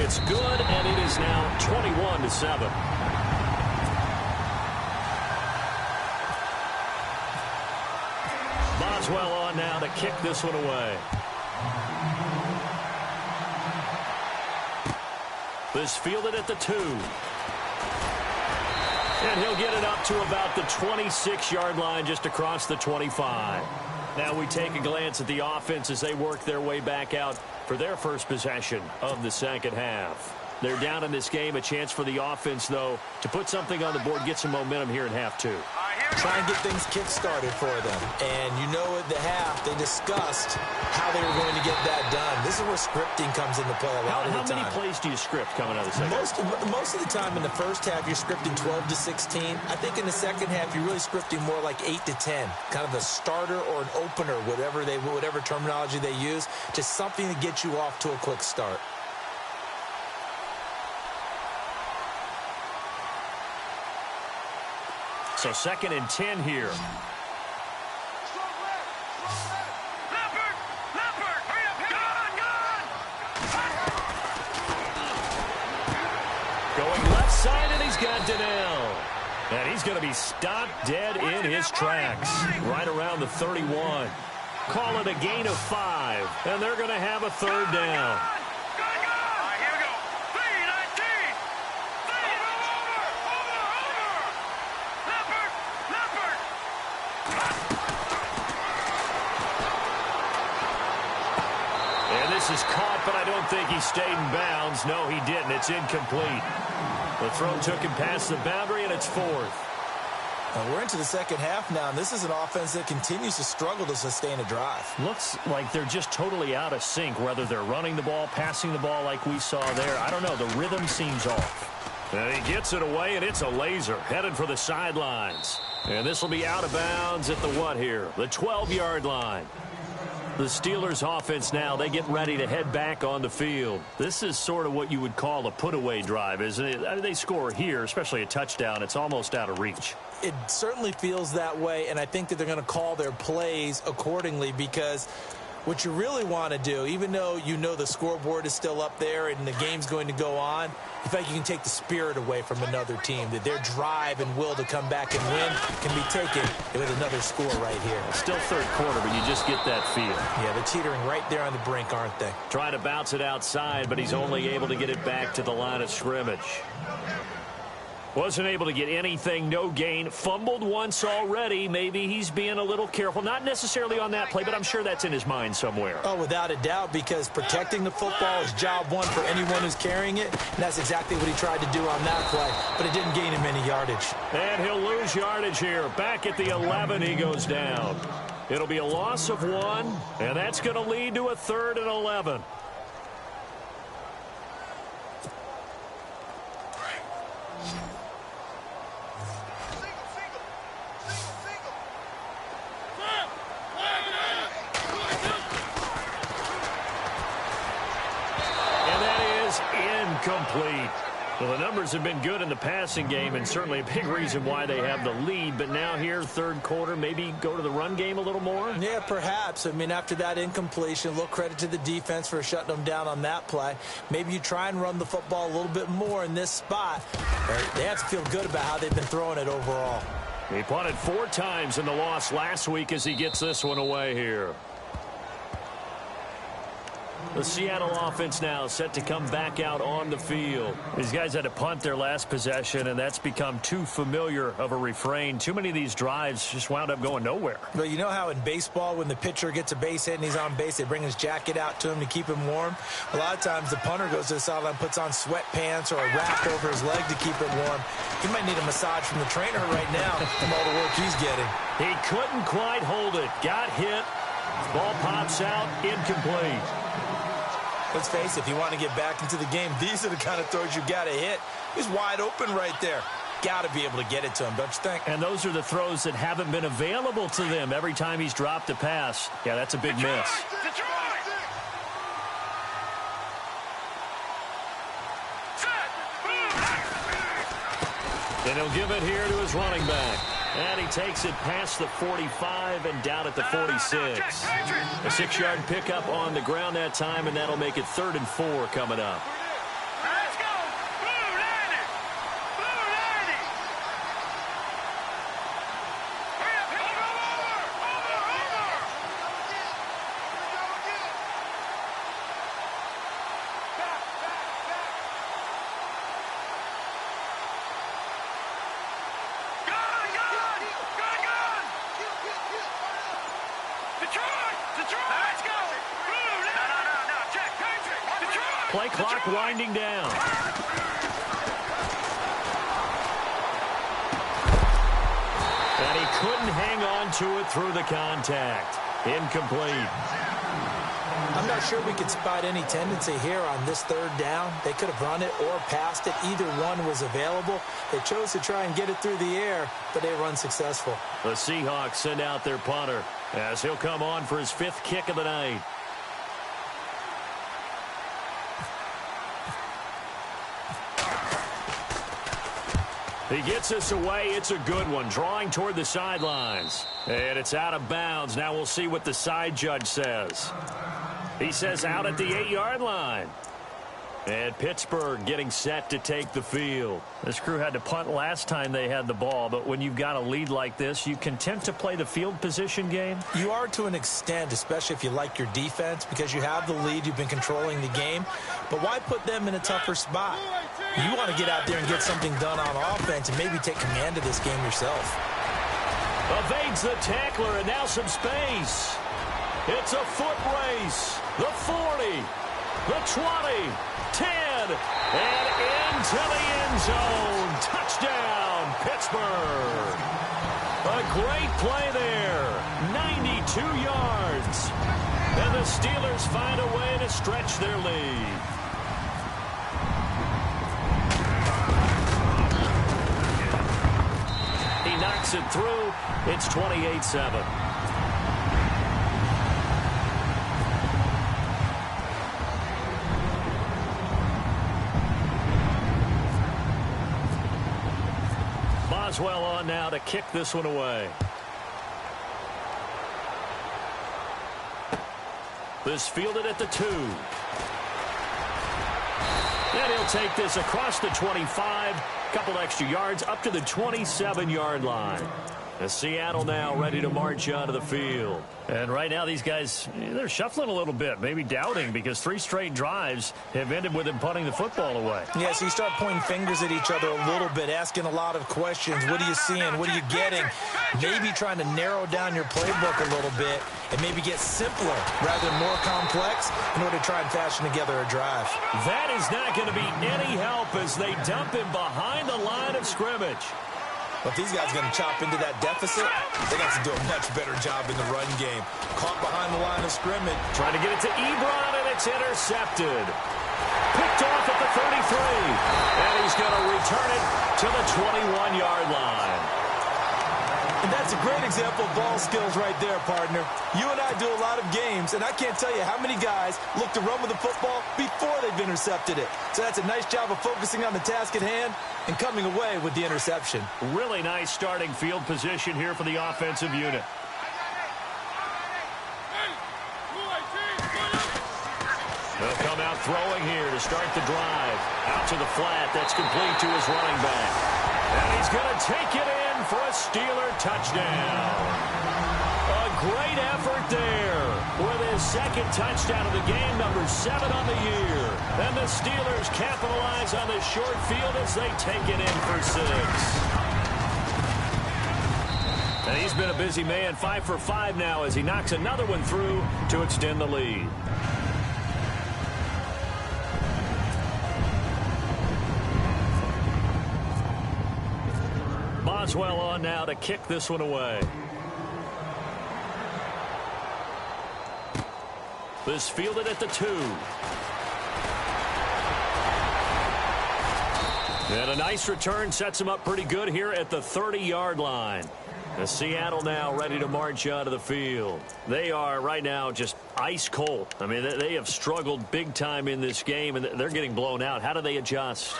It's good, and it is now 21-7. Boswell on now to kick this one away. This fielded at the 2. And he'll get it up to about the 26-yard line, just across the 25. Now we take a glance at the offense as they work their way back out for their first possession of the second half. They're down in this game. A chance for the offense, though, to put something on the board, get some momentum here in half 2. Try and get things kick-started for them. And you know at the half, they discussed how they were going to get that done. This is where scripting comes into play a lot of the time. How many plays do you script coming out of the second? Most of the time in the first half, you're scripting 12 to 16. I think in the second half, you're really scripting more like 8 to 10. Kind of a starter or an opener, whatever terminology they use. Just something to get you off to a quick start. So 2nd and 10 here. Leopard! Hurry up! Going left side, and he's got Donnell. And he's going to be stopped dead in his tracks. Right around the 31. Call it a gain of 5. And they're going to have a 3rd down. This is caught, but I don't think he stayed in bounds. No, he didn't. It's incomplete. The throw took him past the boundary, and it's 4th. We're into the second half now, and this is an offense that continues to struggle to sustain a drive. Looks like they're just totally out of sync, whether they're running the ball, passing the ball like we saw there. I don't know. The rhythm seems off. And he gets it away, and it's a laser headed for the sidelines. And this will be out of bounds at the what here? The 12-yard line. The Steelers offense now, they get ready to head back on the field. This is sort of what you would call a put-away drive, isn't it? I mean, they score here, especially a touchdown. It's almost out of reach. It certainly feels that way, and I think that they're going to call their plays accordingly, because what you really want to do, even though you know the scoreboard is still up there and the game's going to go on, you feel like you can take the spirit away from another team, that their drive and will to come back and win can be taken with another score right here. Still 3rd quarter, but you just get that feel. Yeah, they're teetering right there on the brink, aren't they? Trying to bounce it outside, but he's only able to get it back to the line of scrimmage. Wasn't able to get anything, no gain. Fumbled once already. Maybe he's being a little careful. Not necessarily on that play, but I'm sure that's in his mind somewhere. Oh, without a doubt, because protecting the football is job one for anyone who's carrying it. And that's exactly what he tried to do on that play, but it didn't gain him any yardage. And he'll lose yardage here. Back at the 11, he goes down. It'll be a loss of 1, and that's going to lead to a 3rd and 11. Complete. Well, the numbers have been good in the passing game, and certainly a big reason why they have the lead. But now here, 3rd quarter, maybe go to the run game a little more? Yeah, perhaps. I mean, after that incompletion, a little credit to the defense for shutting them down on that play. Maybe you try and run the football a little bit more in this spot. They have to feel good about how they've been throwing it overall. He punted 4 times in the loss last week as he gets this one away here. The Seattle offense now set to come back out on the field. These guys had to punt their last possession, and that's become too familiar of a refrain. Too many of these drives just wound up going nowhere. Well, you know how in baseball, when the pitcher gets a base hit and he's on base, they bring his jacket out to him to keep him warm? A lot of times the punter goes to the sideline, puts on sweatpants or a wrap over his leg to keep it warm. He might need a massage from the trainer right now from all the work he's getting. He couldn't quite hold it. Got hit. Ball pops out. Incomplete. Let's face it, if you want to get back into the game, these are the kind of throws you got to hit. He's wide open right there. Got to be able to get it to him, don't you think? And those are the throws that haven't been available to them every time he's dropped a pass. Yeah, that's a big miss. And he'll give it here to his running back. And he takes it past the 45 and down at the 46. A 6-yard pickup on the ground that time, and that'll make it 3rd and 4 coming up. Let's go. Blue 90. Blue 90. Hurry up, hit it. Over. Detroit. Let's go. Blue. No. Check. Detroit. Play clock winding down. And he couldn't hang on to it through the contact. Incomplete. I'm not sure we could spot any tendency here on this 3rd down. They could have run it or passed it. Either one was available. They chose to try and get it through the air, but they were unsuccessful. The Seahawks send out their punter as he'll come on for his 5th kick of the night. He gets this away. It's a good one. Drawing toward the sidelines. And it's out of bounds. Now we'll see what the side judge says. He says out at the 8-yard line. And Pittsburgh getting set to take the field. This crew had to punt last time they had the ball, but when you've got a lead like this, you content to play the field position game? You are to an extent, especially if you like your defense, because you have the lead, you've been controlling the game. But why put them in a tougher spot? You want to get out there and get something done on offense and maybe take command of this game yourself. Evades the tackler, and now some space. It's a foot race. The 40, the 20, 10, and into the end zone. Touchdown, Pittsburgh. A great play there. 92 yards. And the Steelers find a way to stretch their lead. He knocks it through. It's 28-7. Boswell on now to kick this one away. This fielded at the 2. And he'll take this across the 25. Couple extra yards up to the 27-yard line. As Seattle now ready to march onto the field. And right now these guys, they're shuffling a little bit, maybe doubting, because 3 straight drives have ended with them punting the football away. Yeah, so you start pointing fingers at each other a little bit, asking a lot of questions. What are you seeing? What are you getting? Maybe trying to narrow down your playbook a little bit and maybe get simpler rather than more complex in order to try and fashion together a drive. That is not going to be any help as they dump him behind the line of scrimmage. But these guys are going to chop into that deficit. They got to do a much better job in the run game. Caught behind the line of scrimmage. Trying to get it to Ebron, and it's intercepted. Picked off at the 33. And he's going to return it to the 21-yard line. And that's a great example of ball skills right there, partner. You and I do a lot of games, and I can't tell you how many guys look to run with the football before they've intercepted it. So that's a nice job of focusing on the task at hand and coming away with the interception. Really nice starting field position here for the offensive unit. They'll come out throwing here to start the drive. Out to the flat. That's complete to his running back. And he's going to take it in for a Steeler touchdown. A great effort there with his 2nd touchdown of the game, number 7 on the year. And the Steelers capitalize on the short field as they take it in for 6. And he's been a busy man, 5 for 5 now as he knocks another one through to extend the lead. Boswell on now to kick this one away. This fielded at the 2. And a nice return sets him up pretty good here at the 30-yard line. As Seattle now ready to march out of the field. They are right now just ice cold. I mean, they have struggled big time in this game, and they're getting blown out. How do they adjust?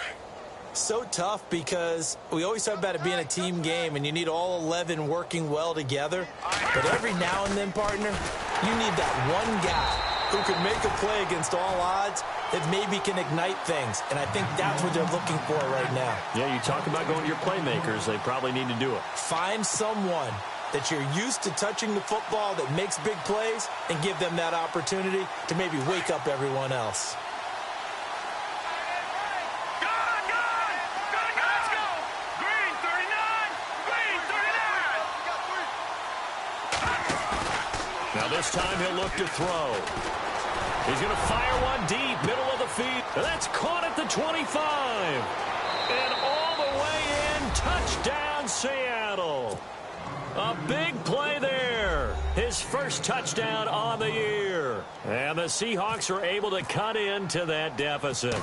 So tough because we always talk about it being a team game and you need all 11 working well together. But every now and then, partner, you need that one guy who can make a play against all odds that maybe can ignite things. And I think that's what they're looking for right now. Yeah, you talk about going to your playmakers. They probably need to do it. Find someone that you're used to touching the football that makes big plays and give them that opportunity to maybe wake up everyone else. Now this time he'll look to throw. He's going to fire one deep, middle of the field. That's caught at the 25. And all the way in, touchdown Seattle. A big play there. His first touchdown on the year. And the Seahawks are able to cut into that deficit.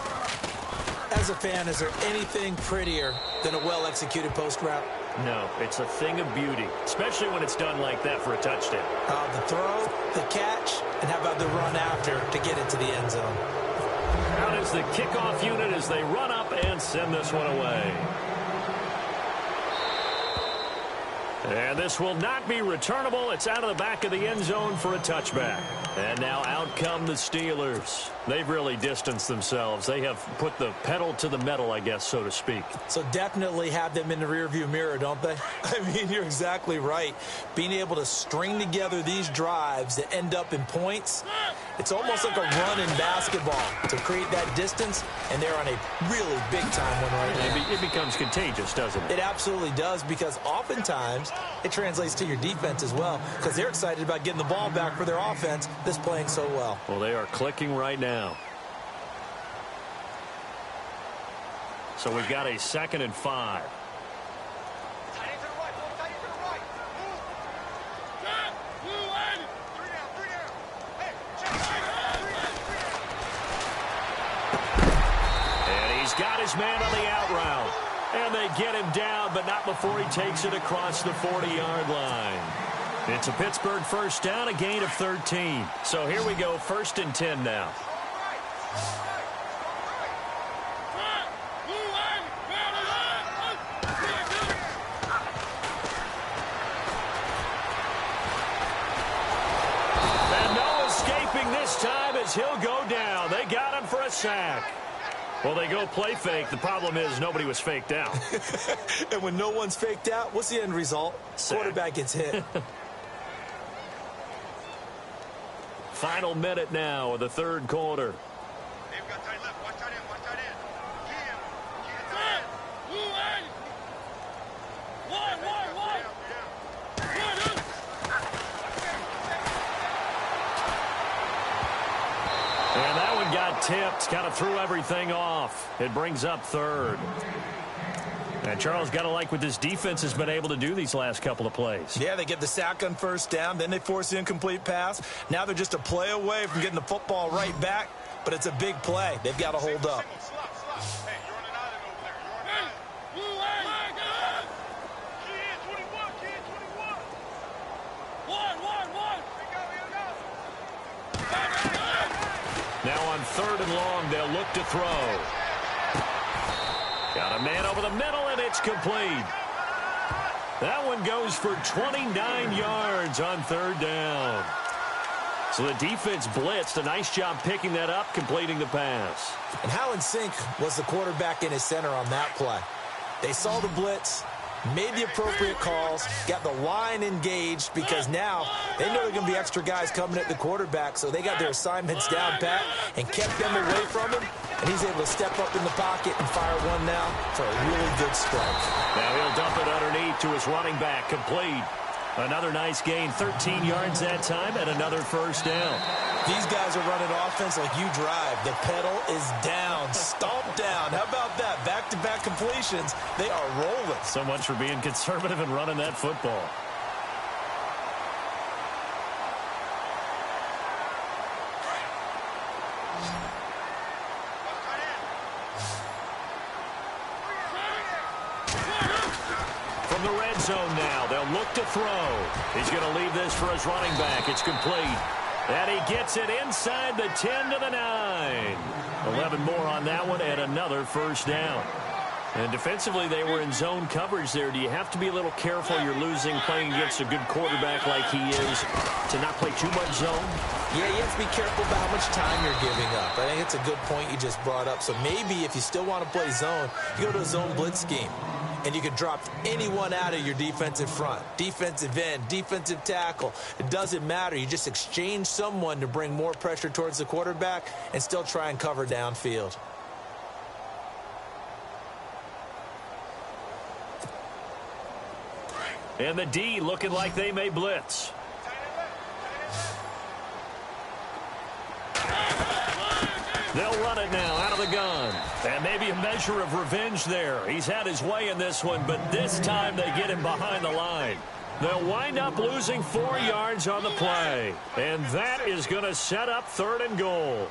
As a fan, is there anything prettier than a well-executed post route? No, it's a thing of beauty, especially when it's done like that for a touchdown. The throw, the catch, and how about the run after to get into the end zone? Out is the kickoff unit as they run up and send this one away. And this will not be returnable. It's out of the back of the end zone for a touchback. And now out come the Steelers. They've really distanced themselves. They have put the pedal to the metal, I guess, so to speak. So definitely have them in the rearview mirror, don't they? I mean, you're exactly right. Being able to string together these drives that end up in points, it's almost like a run in basketball to create that distance, and they're on a really big-time one right now. It becomes contagious, doesn't it? It absolutely does, because oftentimes it translates to your defense as well, because they're excited about getting the ball back for their offense that's playing so well. Well, they are clicking right now. So we've got a 2nd and 5. And he's got his man on the out route. And they get him down, but not before he takes it across the 40-yard line. It's a Pittsburgh first down, a gain of 13. So here we go, 1st and 10 now. And no escaping this time as he'll go down. They got him for a sack. Well, they go play fake. The problem is nobody was faked out. And when no one's faked out, what's the end result? Sack. Quarterback gets hit. Final minute now of the 3rd quarter. They've got tight left. Watch tight end. Watch tight end. And that one got tipped. Kind of threw everything off. It brings up 3rd. And Charles, got to like what this defense has been able to do these last couple of plays. Yeah, they get the sack on 1st down, then they force the incomplete pass. Now they're just a play away from getting the football right back, but it's a big play. They've got to hold up. Hey, you're on an island over there. You're on an island. Kid 21, kid 21. One. Now on 3rd and long, they'll look to throw. Got a man over the middle, and it's complete. That one goes for 29 yards on 3rd down. So the defense blitzed. A nice job picking that up, completing the pass. And how in sync was the quarterback in his center on that play? They saw the blitz, made the appropriate calls, got the line engaged, because now they know there are going to be extra guys coming at the quarterback, so they got their assignments down pat and kept them away from him, and he's able to step up in the pocket and fire one now for a really good strike. Now he'll dump it underneath to his running back, complete. Another nice gain, 13 yards that time, and another 1st down. These guys are running offense like you drive. The pedal is down, stomped down. How about that? Back-to-back completions. They are rolling. So much for being conservative and running that football. From the red zone now, they'll look to throw. He's going to leave this for his running back. It's complete. And he gets it inside the 10 to the 9. 11 more on that one and another 1st down. And defensively, they were in zone coverage there. Do you have to be a little careful? You're losing playing against a good quarterback like he is to not play too much zone? Yeah, you have to be careful about how much time you're giving up. I think it's a good point you just brought up. So maybe if you still want to play zone, you go to a zone blitz scheme. And you can drop anyone out of your defensive front. Defensive end, defensive tackle. It doesn't matter. You just exchange someone to bring more pressure towards the quarterback and still try and cover downfield. And the D looking like they may blitz. They'll run it now out of the gun. And maybe a measure of revenge there. He's had his way in this one, but this time they get him behind the line. They'll wind up losing 4 yards on the play. And that is going to set up 3rd and goal.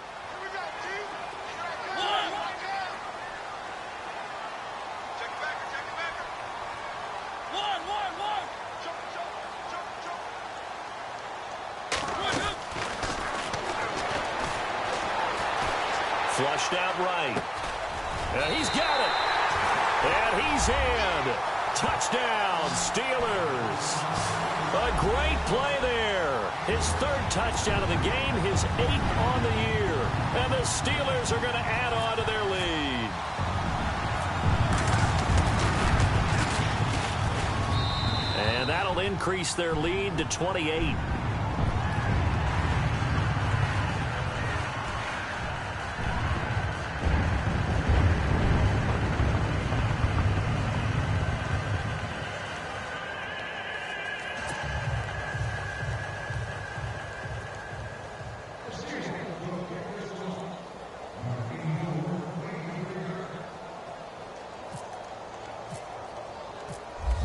Flushed out right. And he's got it. And he's in. Touchdown, Steelers. A great play there. His 3rd touchdown of the game, his 8th on the year. And the Steelers are going to add on to their lead. And that'll increase their lead to 28.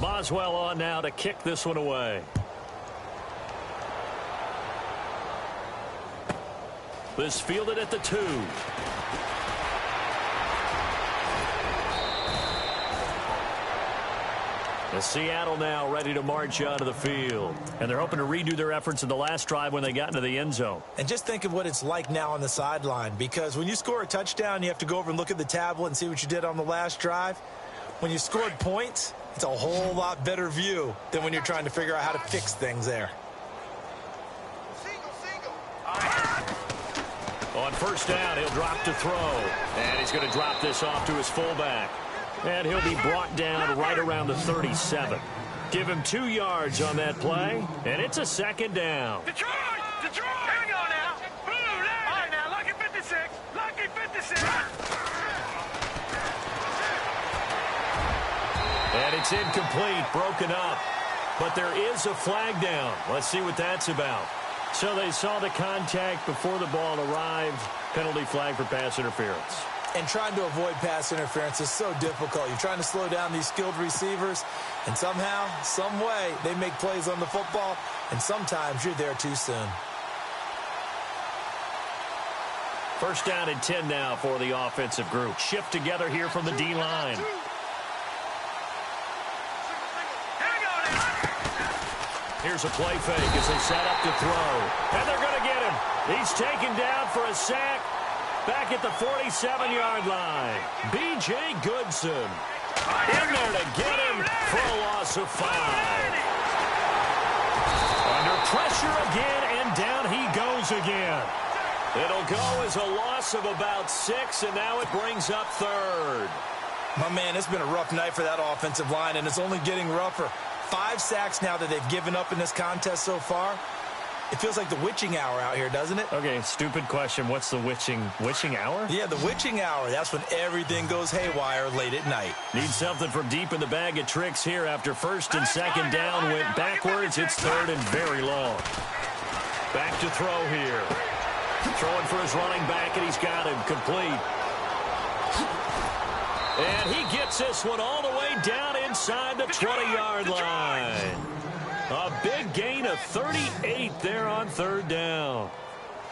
Boswell on now to kick this one away. This fielded at the 2. And Seattle now ready to march out of the field. And they're hoping to redo their efforts in the last drive when they got into the end zone. And just think of what it's like now on the sideline, because when you score a touchdown, you have to go over and look at the tablet and see what you did on the last drive. When you scored points, it's a whole lot better view than when you're trying to figure out how to fix things there. On 1st down, he'll drop to throw. And he's going to drop this off to his fullback. And he'll be brought down right around the 37. Give him 2 yards on that play, and it's a 2nd down. Detroit! Detroit! Hang on now. Blue line. All right, now, lucky 56. Lucky 56. And it's incomplete, broken up. But there is a flag down. Let's see what that's about. So they saw the contact before the ball arrived. Penalty flag for pass interference. And trying to avoid pass interference is so difficult. You're trying to slow down these skilled receivers, and somehow, some way, they make plays on the football, and sometimes you're there too soon. 1st down and 10 now for the offensive group. Shift together here from the D-line. Here's a play fake as they set up to throw. And they're going to get him. He's taken down for a sack back at the 47-yard line. B.J. Goodson in there to get him for a loss of 5. Under pressure again, and down he goes again. It'll go as a loss of about 6, and now it brings up 3rd. My man, it's been a rough night for that offensive line, and it's only getting rougher. 5 sacks now that they've given up in this contest so far. It feels like the witching hour out here, doesn't it? Okay, stupid question. What's the witching hour? Yeah, the witching hour. That's when everything goes haywire late at night. Need something from deep in the bag of tricks here after 1st and 2nd down went backwards. It's 3rd and very long. Back to throw here. Throwing for his running back, and he's got him complete. And he gets this one all the way down inside the 20-yard line. A big gain of 38 there on 3rd down.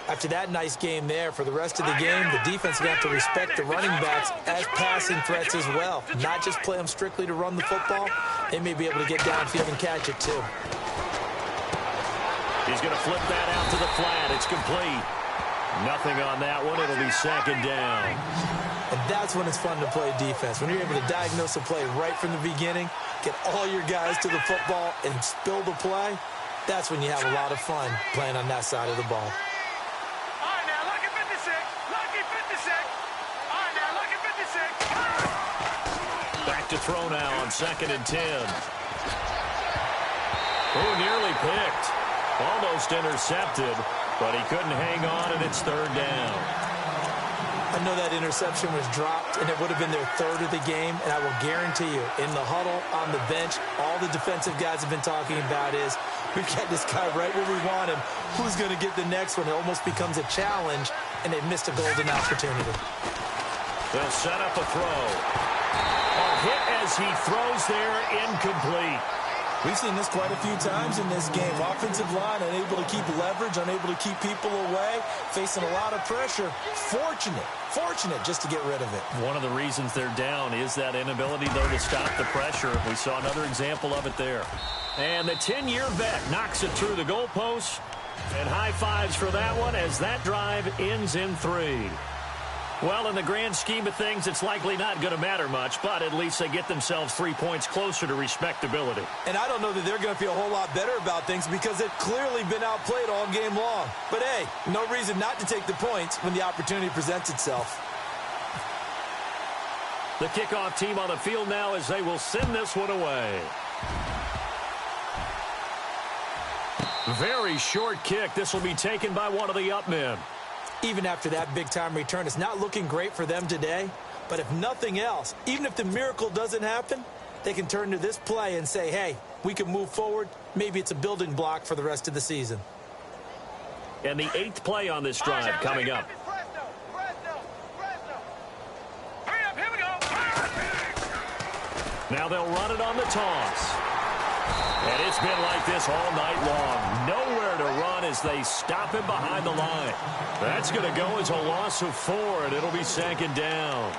After that nice game there, for the rest of the game, the defense is going to have to respect the running backs as passing threats as well. Not just play them strictly to run the football. They may be able to get downfield and catch it too. He's going to flip that out to the flat. It's complete. Nothing on that one. It'll be second down. And that's when it's fun to play defense. When you're able to diagnose a play right from the beginning, get all your guys to the football, and spill the play, that's when you have a lot of fun playing on that side of the ball. All right, now, lucky 56. Lucky 56. All right, now, lucky 56. Back to throw now on 2nd and 10. Oh, nearly picked. Almost intercepted, but he couldn't hang on, and it's 3rd down. I know that interception was dropped, and it would have been their 3rd of the game, and I will guarantee you, in the huddle, on the bench, all the defensive guys have been talking about is, we've got this guy right where we want him. Who's going to get the next one? It almost becomes a challenge, and they missed a golden opportunity. They'll set up a throw. A hit as he throws there, incomplete. We've seen this quite a few times in this game. Offensive line unable to keep leverage, unable to keep people away, facing a lot of pressure. Fortunate just to get rid of it. One of the reasons they're down is that inability, though, to stop the pressure. We saw another example of it there. And the 10-year vet knocks it through the goalpost. And high fives for that one as that drive ends in 3. Well, in the grand scheme of things, it's likely not going to matter much, but at least they get themselves 3 points closer to respectability. And I don't know that they're going to feel a whole lot better about things because they've clearly been outplayed all game long. But, hey, no reason not to take the points when the opportunity presents itself. The kickoff team on the field now as they will send this one away. Very short kick. This will be taken by one of the up men. Even after that big-time return, it's not looking great for them today. But if nothing else, even if the miracle doesn't happen, they can turn to this play and say, hey, we can move forward. Maybe it's a building block for the rest of the season. And the 8th play on this drive coming up. Now they'll run it on the toss. And it's been like this all night long. Nowhere to run as they stop him behind the line. That's going to go as a loss of 4, and it'll be 2nd down.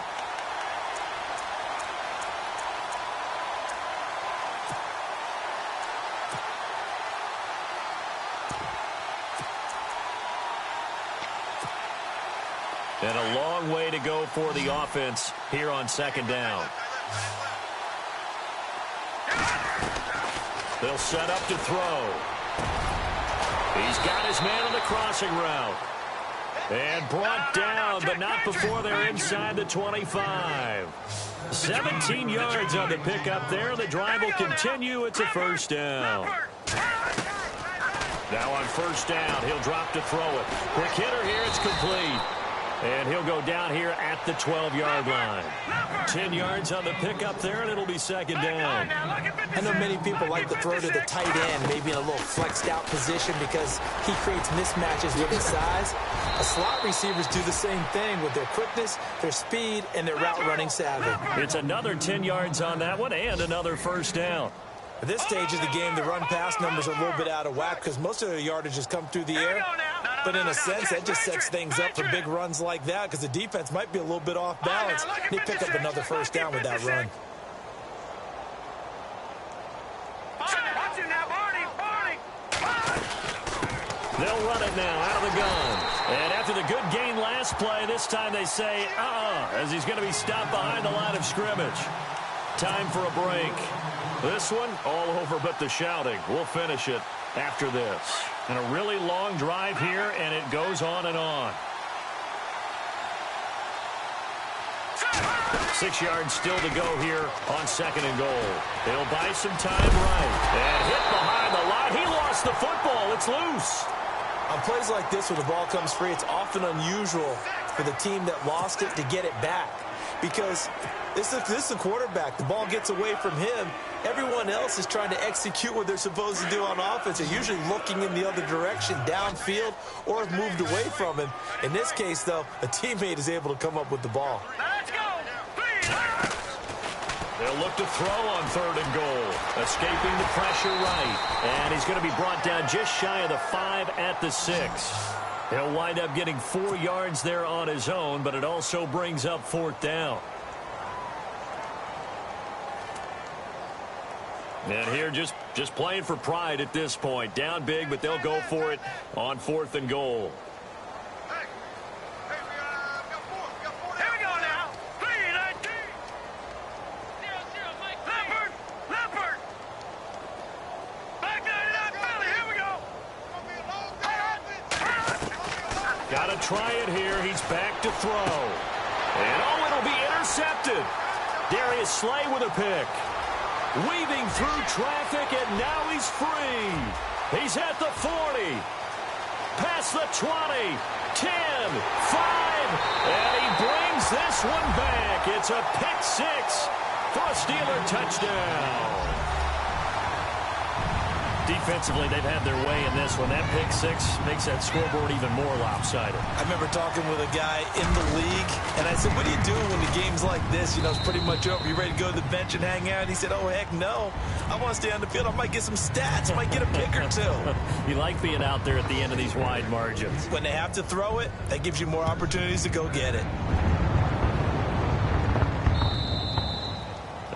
And a long way to go for the offense here on 2nd down. They'll set up to throw. He's got his man on the crossing route. And brought down, but not before they're inside the 25. 17 yards on the pickup there. The drive will continue. It's a 1st down. Now on 1st down, he'll drop to throw it. Quick hitter here. It's complete. And he'll go down here at the 12-yard line. 10 yards on the pickup there, and it'll be 2nd down. I know many people like to throw to the tight end, maybe in a little flexed-out position because he creates mismatches with his size. The slot receivers do the same thing with their quickness, their speed, and their route-running savvy. It's another 10 yards on that one and another 1st down. At this stage of the game, the run-pass numbers are a little bit out of whack because most of their yardage has come through the air. But in a sense, that just sets things up for big runs like that because the defense might be a little bit off balance. They pick up another 1st down with that run. They'll run it now out of the gun. And after the good gain last play, this time they say, as he's going to be stopped behind the line of scrimmage. Time for a break. This one, all over but the shouting. We'll finish it after this. And a really long drive here, and it goes on and on. 6 yards still to go here on 2nd and goal. They'll buy some time right. And hit behind the line. He lost the football. It's loose. On plays like this where the ball comes free, it's often unusual for the team that lost it to get it back. Because this is the quarterback. The ball gets away from him. Everyone else is trying to execute what they're supposed to do on offense. They're usually looking in the other direction, downfield, or have moved away from him. In this case, though, a teammate is able to come up with the ball. Let's go. They'll look to throw on 3rd and goal. Escaping the pressure right. And he's going to be brought down just shy of the 5 at the 6. He'll wind up getting 4 yards there on his own, but it also brings up 4th down. And here just playing for pride at this point. Down big, but they'll go for it on 4th and goal. Got to try it here. He's back to throw. And, oh, it'll be intercepted. Darius Slay with a pick. Weaving through traffic, and now he's free. He's at the 40. Past the 20. 10. 5. And he brings this one back. It's a pick six for a Steeler touchdown. Defensively, they've had their way in this one. That pick six makes that scoreboard even more lopsided. I remember talking with a guy in the league, and I said, what do you do when the game's like this? You know, it's pretty much over. You ready to go to the bench and hang out? And he said, oh, heck no. I want to stay on the field. I might get some stats. I might get a pick or two. You like being out there at the end of these wide margins. When they have to throw it, that gives you more opportunities to go get it.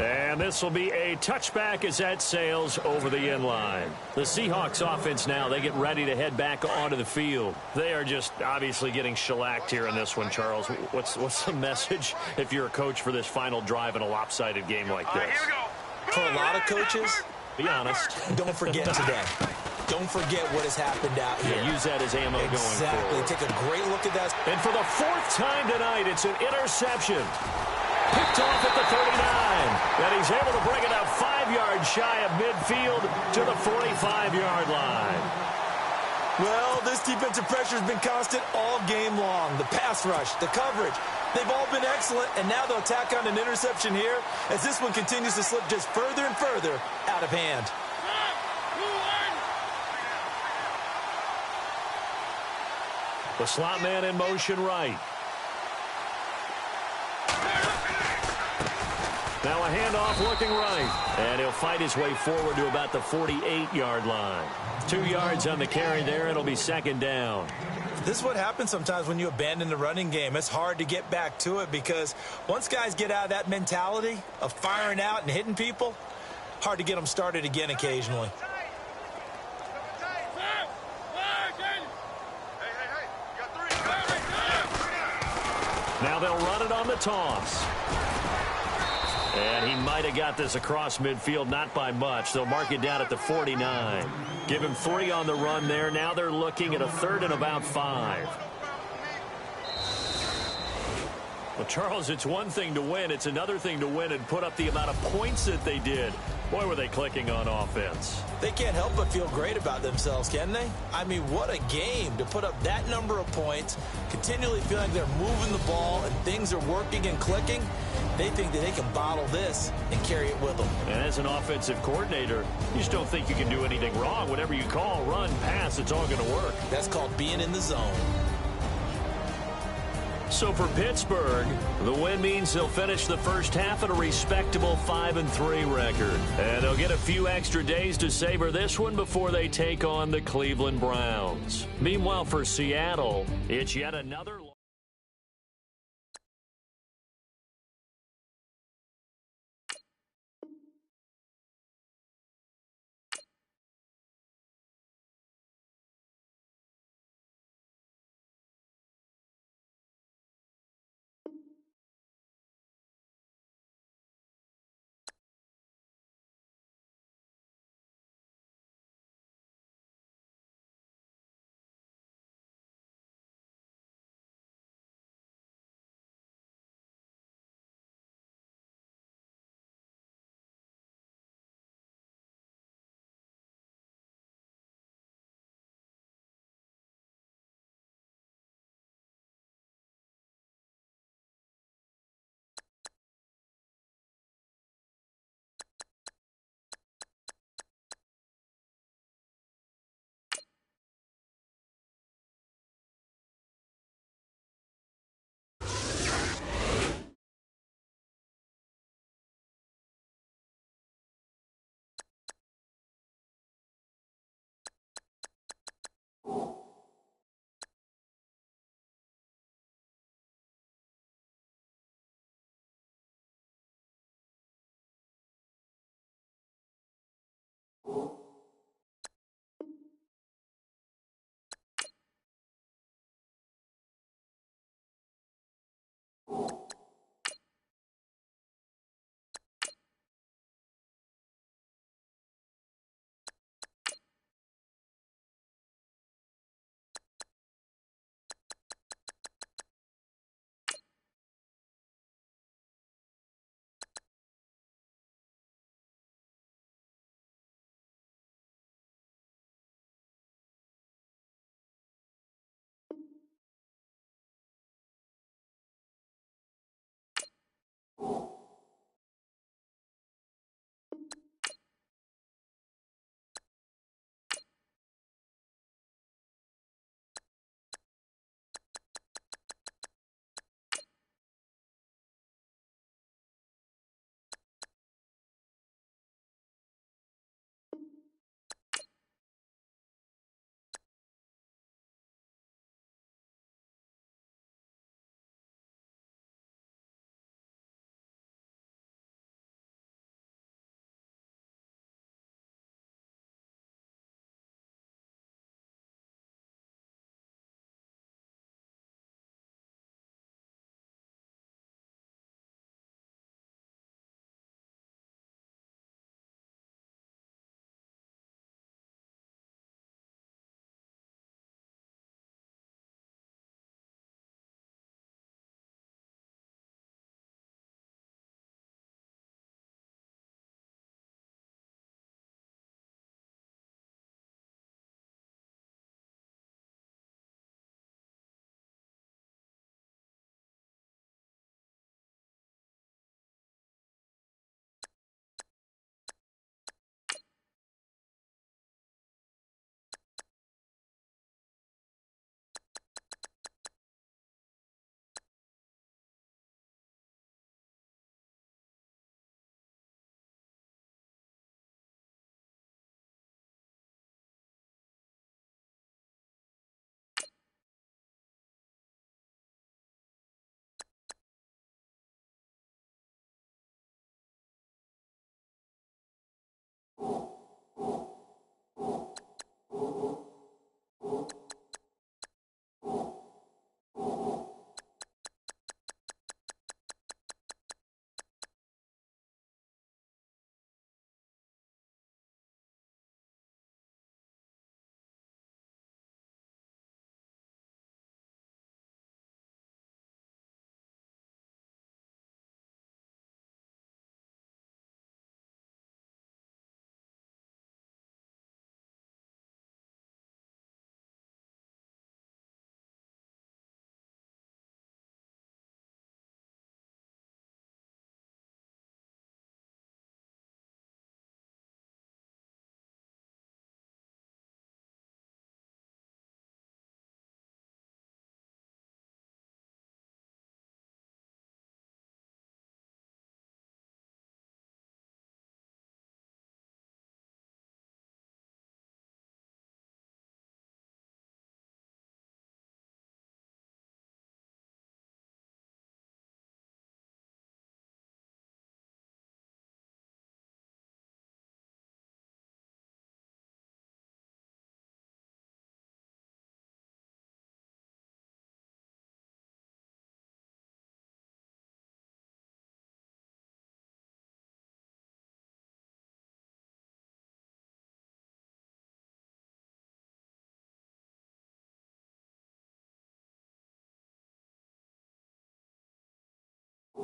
And this will be a touchback as that sails over the end line. The Seahawks offense now, they get ready to head back onto the field. They are just obviously getting shellacked here in this one, Charles. What's the message if you're a coach for this final drive in a lopsided game like this? Here we go. For a lot of coaches, Be honest. don't forget today. Don't forget what has happened out here. Yeah, use that as ammo going Exactly. forward. Take a great look at that. And for the fourth time tonight, it's an interception. Picked off at the 39. And he's able to bring it up 5 yards shy of midfield to the 45-yard line. Well, this defensive pressure has been constant all game long. The pass rush, the coverage, they've all been excellent, and now they'll tack on an interception here as this one continues to slip just further and further out of hand. The slot man in motion right. Now a handoff looking right. And he'll fight his way forward to about the 48-yard line. 2 yards on the carry there. It'll be second down. This is what happens sometimes when you abandon the running game. It's hard to get back to it because once guys get out of that mentality of firing out and hitting people, hard to get them started again occasionally. Now they'll run it on the toss. And he might have got this across midfield, not by much. They'll mark it down at the 49. Give him 3 on the run there. Now they're looking at a 3rd and about 5. Well, Charles, it's one thing to win. It's another thing to win and put up the amount of points that they did. Boy, were they clicking on offense. They can't help but feel great about themselves, can they? I mean, what a game to put up that number of points, continually feeling like they're moving the ball and things are working and clicking. They think that they can bottle this and carry it with them. And as an offensive coordinator, you just don't think you can do anything wrong. Whatever you call, run, pass, it's all going to work. That's called being in the zone. So for Pittsburgh, the win means they'll finish the first half at a respectable 5-3 record. And they'll get a few extra days to savor this one before they take on the Cleveland Browns. Meanwhile, for Seattle, it's yet another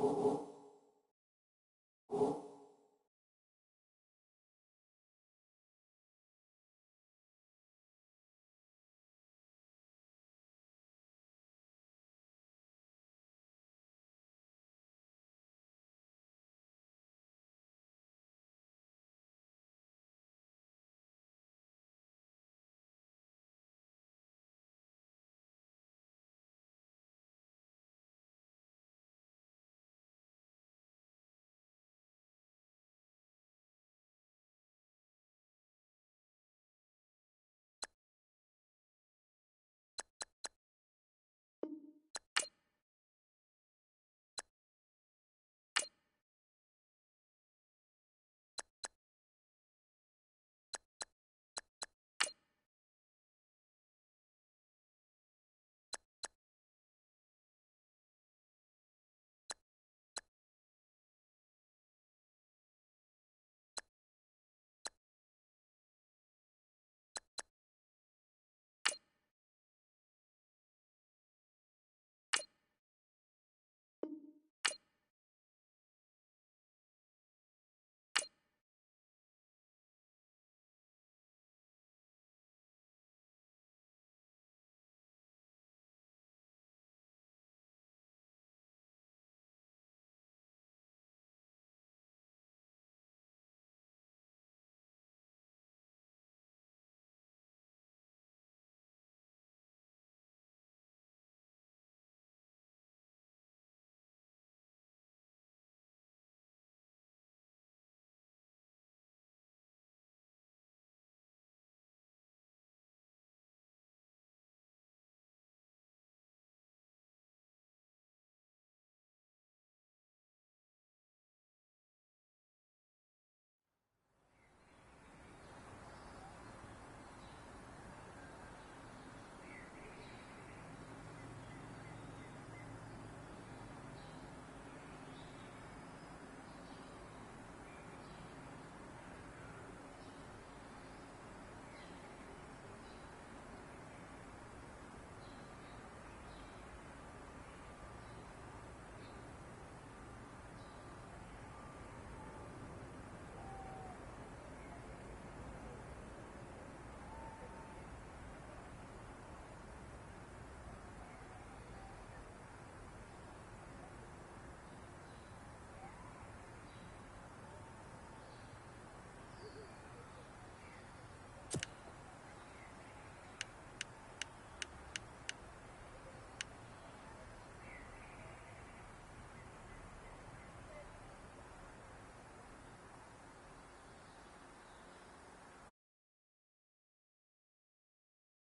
you.